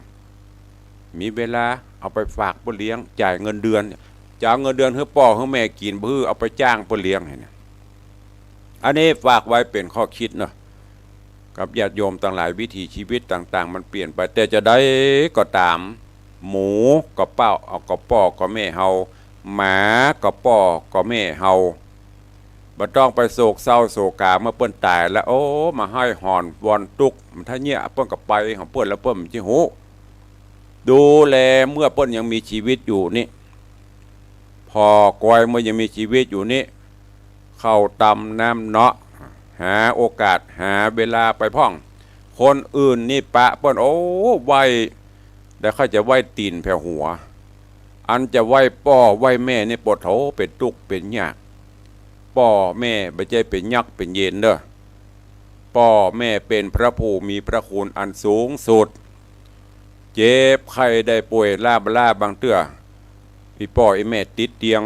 มีเวลาเอาไปฝากเพื่อเลี้ยงจ่ายเงินเดือนจะเอาเงินเดือนให้พ่อให้แม่กินเพื่อเอาไปจ้างเพื่อเลี้ยงเนี่ยอันนี้ฝากไว้เป็นข้อคิดเนาะกับญาติโยมต่างหลายวิถีชีวิตต่างๆมันเปลี่ยนไปแต่จะได้ก็ตามหมูก็เป้าเอาก็พ่อก็แม่เฮาหมาก็พ่อก็แม่เฮาบ่ต้องไปโศกเศร้าโศกาเมื่อเปิ้นตายแล้วโอ้มาให้หอนวอนตุกมันถ้าเนี่ยเปิ้นก็ไปของเปิ้นแล้วเปิ้นสิฮู้ดูแลเมื่อเปิ้นยังมีชีวิตอยู่นี่พอกอยเมื่อยังมีชีวิตอยู่นี่เข้าตำน้ำเนาะหาโอกาสหาเวลาไปพ่องคนอื่นนี่ปะเปิ้นโอ้ไวแต่เขาจะไว้ตีนแผ่หัวอันจะไว้พ่อไว้แม่นี่ปวดโถเป็นทุกข์เป็นยากพ่อแม่ไม่ใช่เป็นยักษ์เป็นเย็นเด้อพ่อแม่เป็นพระผู้มีพระคุณอันสูงสุดเจ็บใครได้ป่วยลาบางเตื้อพี่พ่อไอ้แม่ติดเตียง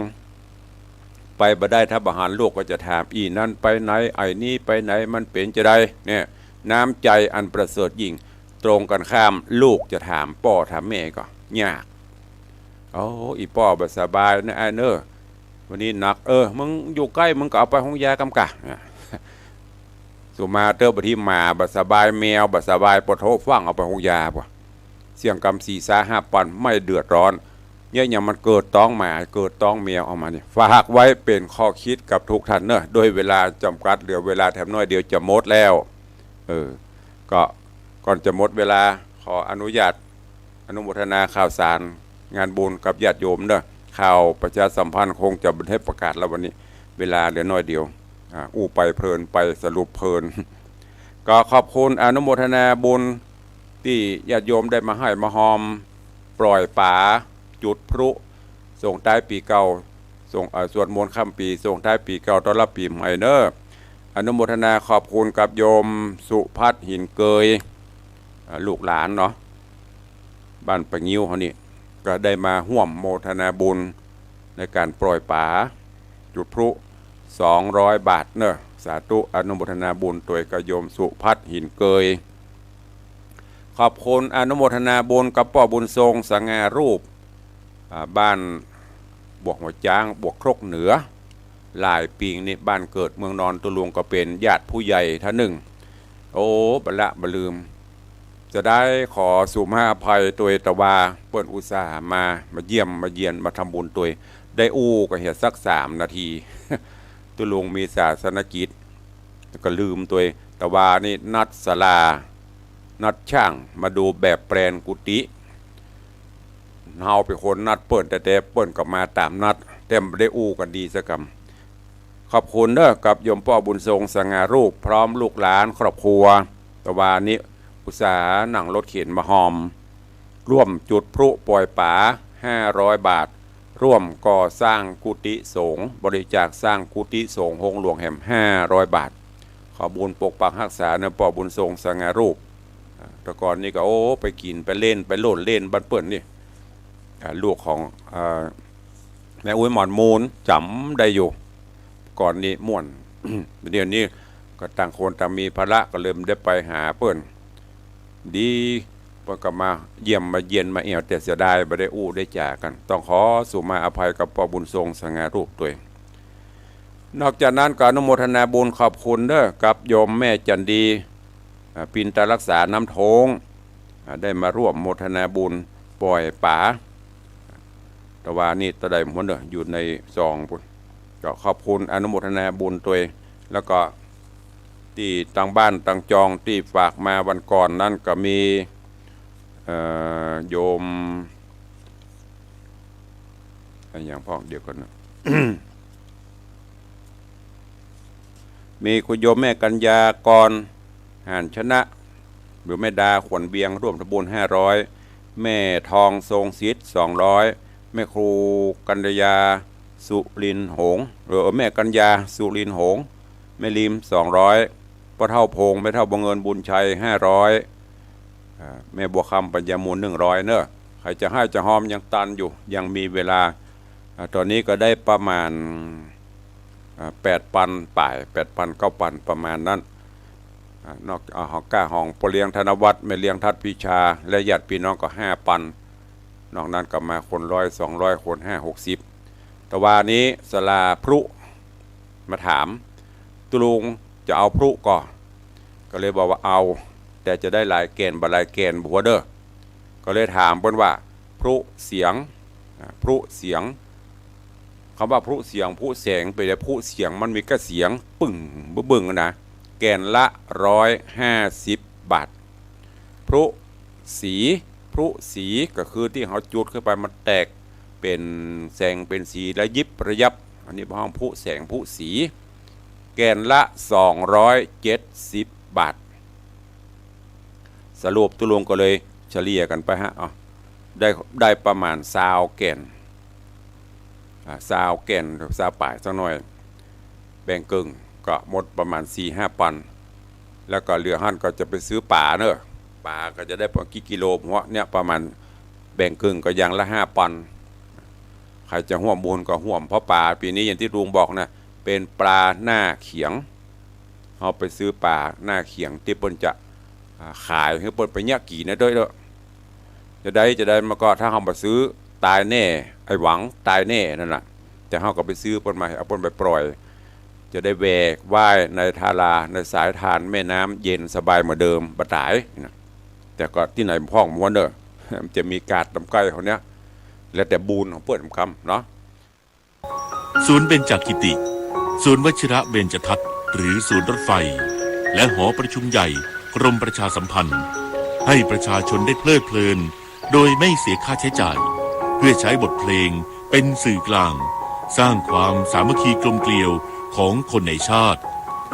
ไปบ่ได้ถ้าบหารลูกก็จะถามอีนั่นไปไหนไอ้นี่ไปไหนมันเป็นจะได้เนี่ยน้ำใจอันประเสริฐยิ่งตรงกันข้ามลูกจะถามพ่อถามแม่ก็ยากอีพ่อบ่สบายนะไอ้เนอวันนี้หนักมึงอยู่ใกล้มึงก็เอาไปห้องยากำกะสุมาเตอร์บที่มาบ่สบายแมวบ่สบายปวดท้องฟังเอาไปห้องยาป่ะเสี่ยงกรรม4-5 ปันไม่เดือดร้อนเนี่ยอย่างมันเกิดต้องหมาเกิดต้องแมวออกมาเนี่ยฝากไว้เป็นข้อคิดกับทุกท่านเนอะโดยเวลาจำกัดเหลือเวลาแถมน้อยเดียวจะหมดแล้วก็ก่อนจะหมดเวลาขออนุญาตอนุโมทนาข่าวสารงานบุญกับญาติโยมเนอะข่าวประชาสัมพันธ์คงจะบันทึกประกาศแล้ววันนี้เวลาเหลือน้อยเดียวไปเพลินไปสรุปเพลิน ก็ขอบคุณอนุโมทนาบุญที่ญาติโยมได้มาให้มาหอมปล่อยป่าจุดพลุส่งท้ายปีเก่าส่งสวดมนต์ข้ามปีส่งท้ายปีเก่าต้อนรับปีใหม่เนอะอนุโมทนาขอบคุณกับโยมสุพัฒน์หินเกยลูกหลานเนาะบ้านปะงิ้วเขานี่ก็ได้มาห่วมโมทนาบุญในการปล่อยป่าจุดพลุ200 บาทเนอะสาธุอนุโมทนาบุญตัวกโยมสุพัฒน์หินเกยขอบคุณอนุโมทนาบุญกับพ่อบุญทรงสง่ารูปบ้านบวกหัวจ้างบวกครกเหนือหลายปีนี่บ้านเกิดเมืองนอนตุลุงก็เป็นญาติผู้ใหญ่ท่านหนึ่งบละบลืมจะได้ขอสุภาพอภัยตัวตะวาเปิ้นอุตส่าห์มาเยี่ยมมาเยียนมาทำบุญตัวได้ก็เห็นสัก3 นาที ตุลุงมีศาสนกิจก็ลืมตัวตะวานี่นัดศาลานัดช่างมาดูแบบแปลนกุฏิเฮาเป็นคนนัดเปิ้นแต่เปิ้นก็มาตามนัดแต่ไม่ได้กันดีสักคำขอบคุณเด้อกับโยมพ่อบุญทรงสง่ารูปพร้อมลูกหลานครอบครัวตะวานี้อุตสาหนั่งรถเข็นมาหอม ร่วมจุดพลุปล่อยป๋า500 บาทร่วมก่อสร้างกุฏิสงฆ์บริจาคสร้างกุฏิสงฆ์หงหลวงแห่ม500 บาทขอบุญปกปักรักษาเนื้อปอบุญทรงสง่ารูปแต่ก่อนนี่ก็โอ้ไปกินไปเล่นไปโล่นเล่นบ้านเปิ่นนี่ลูกของแม่อุ้ยหมอนมูลจำได้อยู่ก่อนนี้ม่วน เดี๋ยวนี้ก็ต่างคนต่างมีภาระก็เริ่มได้ไปหาเปิ่นดีเพิ่นก็มาเยี่ยมมาเยียนมาเอี่ยวแต่เสียดายไม่ได้อู้ได้จากกันต้องขอสุมาอภัยกับปอบุญทรงสง่ารูปตัวเองนอกจากนั้นก็อนุโมทนาบุญขอบคุณเด้อกับโยมแม่จันดีปินตารักษาน้ำโทงได้มาร่วมโมทนาบุญปล่อยป๋าแต่ว่านี่ตะไดหมดเด้ออยู่ในซองพุ่นก็ขอบคุณอนุโมทนาบุญตัวเองแล้วก็ที่ต่างบ้านต่างจองที่ฝากมาวันก่อนนั่นก็มีโยมอย่างพ่อเดียวกันนะ มีคุณโยมแม่กัญญากรหานชนะหรือแม่ดาขวัญเบียงร่วมทำบุญ500แม่ทองทรงศิษย์200แม่ครูกัญญาสุรินหงหรือแม่กัญญาสุรินหงแม่ลิม200พ่อเท่าพงแม่เท่าบังเอิญบุญชัย500แม่บัวคำปัญญามูล100เนอะใครจะให้จะหอมยังตันอยู่ยังมีเวลาตอนนี้ก็ได้ประมาณ8,000 ป่าย8,000 9,000ประมาณนั้นนอกหอกก้าห้องปเลี้ยงธนวัฒน์แม่เลี้ยงทัดพิชาและญาติพี่น้องก็5,000นอกนั้นก็มาคน100 200คน560แต่ว่านี้ศาลาพรุมาถามตุลุงจะเอาพรุก็เลยบอกว่าเอาแต่จะได้หลายเกณฑ์บหลายเกณฑ์บัวเด้อก็เลยถามเพิ่นว่าพรุเสียงคำว่าพรุเสียงพรุแสงไปเลยพรุเสียงมันมีกระเสียงปึ่งบึ้งนะแกนละ150 บาทพรุสีก็คือที่เขาจุดขึ้นไปมันแตกเป็นแสงเป็นสีและยิบระยับอันนี้ห้องพรุแสงพรุสีแกนละ270 บาทสรุปตุลงก็เลยเฉลี่ยกันไปฮะได้ประมาณ20 แกน20 ป่ายสักหน่อยแบ่งกึ่งก็หมดประมาณ 4-5 ปันแล้วก็เหลือหั่นก็จะไปซื้อป่าเนอะป่าก็จะได้ประมาณกี่กิโลหัวเนี่ยประมาณแบ่งกึ่งก็อย่างละ5 ปันใครจะห่วมบุญก็ห่วมเพราะป่าปีนี้อย่างที่ลุงบอกนะเป็นปลาหน้าเขียงเอาไปซื้อป่าหน้าเขียงที่เปิ้นจะขายให้เปิ้นไปเนี่ยกี่นะด้วยเด้อจะได้มาก็ถ้าเราไปซื้อตายแน่ไอ้หวังตายแน่นั่นแหละแต่เราก็ไปซื้อเปิ้นมาเอาเปิ้นไปปล่อยจะได้แวกว่ายในทาราในสายทานแม่น้ำเย็นสบายเหมือนเดิมบ่ตายนะแต่ก็ที่ไหนพ่องม้วนเด้อมันจะมีกาดลำไก่เขาเนี้ยแล้วแต่บูนของเปิ้นคำเนาะศูนย์เบญจกิติศูนย์วชิระเบญจทัศน์หรือศูนย์รถไฟและหอประชุมใหญ่กรมประชาสัมพันธ์ให้ประชาชนได้เพลิดเพลินโดยไม่เสียค่าใช้จ่ายเพื่อใช้บทเพลงเป็นสื่อกลางสร้างความสามัคคีกลมเกลียวของคนในชาติ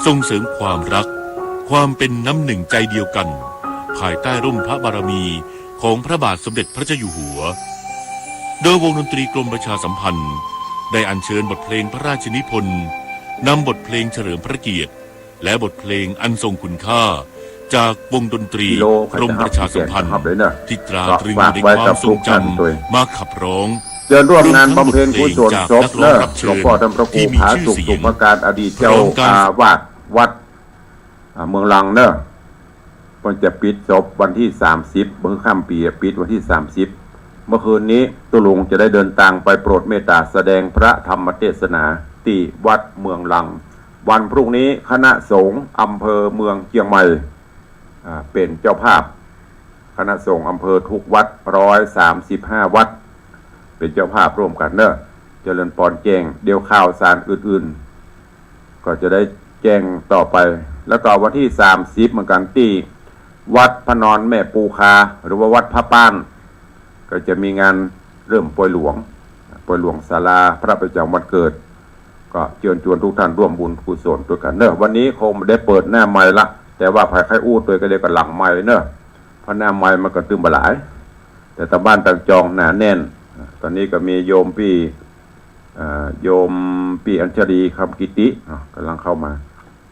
ส่งเสริมความรักความเป็นน้ำหนึ่งใจเดียวกันภายใต้ร่มพระบารมีของพระบาทสมเด็จพระเจ้าอยู่หัวโดยวงดนตรีกรมประชาสัมพันธ์ได้อัญเชิญบทเพลงพระราชนิพนธ์นำบทเพลงเฉลิมพระเกียรติและบทเพลงอันทรงคุณค่าจากวงดนตรีกรมประชาสัมพันธ์ที่ตราตรึงในความทรงจำมาขับร้องเดินร่วมงานบำเพ็ญกุศลศพเนอะหลวงพ่อธรรมพระครูผาสุขสุภการอดีตเจ้าอาวาสวัดเมืองลังเนอะมันจะปิดศพวันที่30เมื่อค่ำปีปิดวันที่30เมื่อคืนนี้ตุลุงจะได้เดินทางไปโปรดเมตตาแสดงพระธรรมเทศนาที่วัดเมืองลังวันพรุ่งนี้คณะสงฆ์อำเภอเมืองเชียงใหม่เป็นเจ้าภาพคณะสงฆ์อำเภอทุกวัด135 วัดเป็นเจ้าภาพร่วมกันเนอะเจริญพรแจ้งเดี๋ยวข่าวสารอื่นๆก็จะได้แจ้งต่อไปแล้วก็วันที่30เหมือนกันที่วัดพระนอนแม่ปูคาหรือว่าวัดพระป้านก็จะมีงานเริ่มปล่อยหลวงศาลาพระประจำวันเกิดก็เชิญชวนทุกท่านร่วมบุญกุศลด้วยกันเนอะวันนี้คงได้เปิดหน้าไม้ละแต่ว่าภายใครอู้ตัวก็เรียกกันหลังไม้เนอะเพราะหน้าไม้มันก็ตึมบหลาย แต่ตะบ้านต่างจองหนาแน่นตอนนี้ก็มีโยมพี่อัญชลีคำกิติกำลังเข้ามา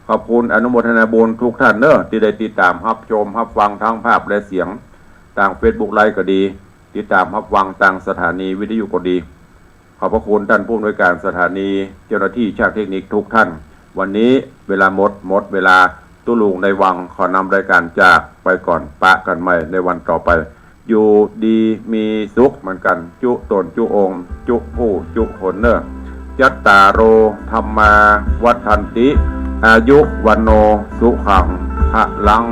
ขอบคุณอนุโมทนาบุญทุกท่านเนอะที่ได้ติดตามรับชมรับฟังทั้งภาพและเสียงทาง Facebook ไลฟ์ก็ดีติดตามรับฟังทางสถานีวิทยุก็ดีขอบพระคุณท่านผู้อำนวยการสถานีเจ้าหน้าที่ช่างเทคนิคทุกท่านวันนี้เวลาหมดเวลาตุลุงในวังขอนำรายการจากไปก่อนปะกันใหม่ในวันต่อไปอยู่ดีมีสุขเหมือนกันจุตนจุองค์จุผู้จุคนเนอยัตตาโรธรรมาวัฏันติอายุวันโนสุขังพลัง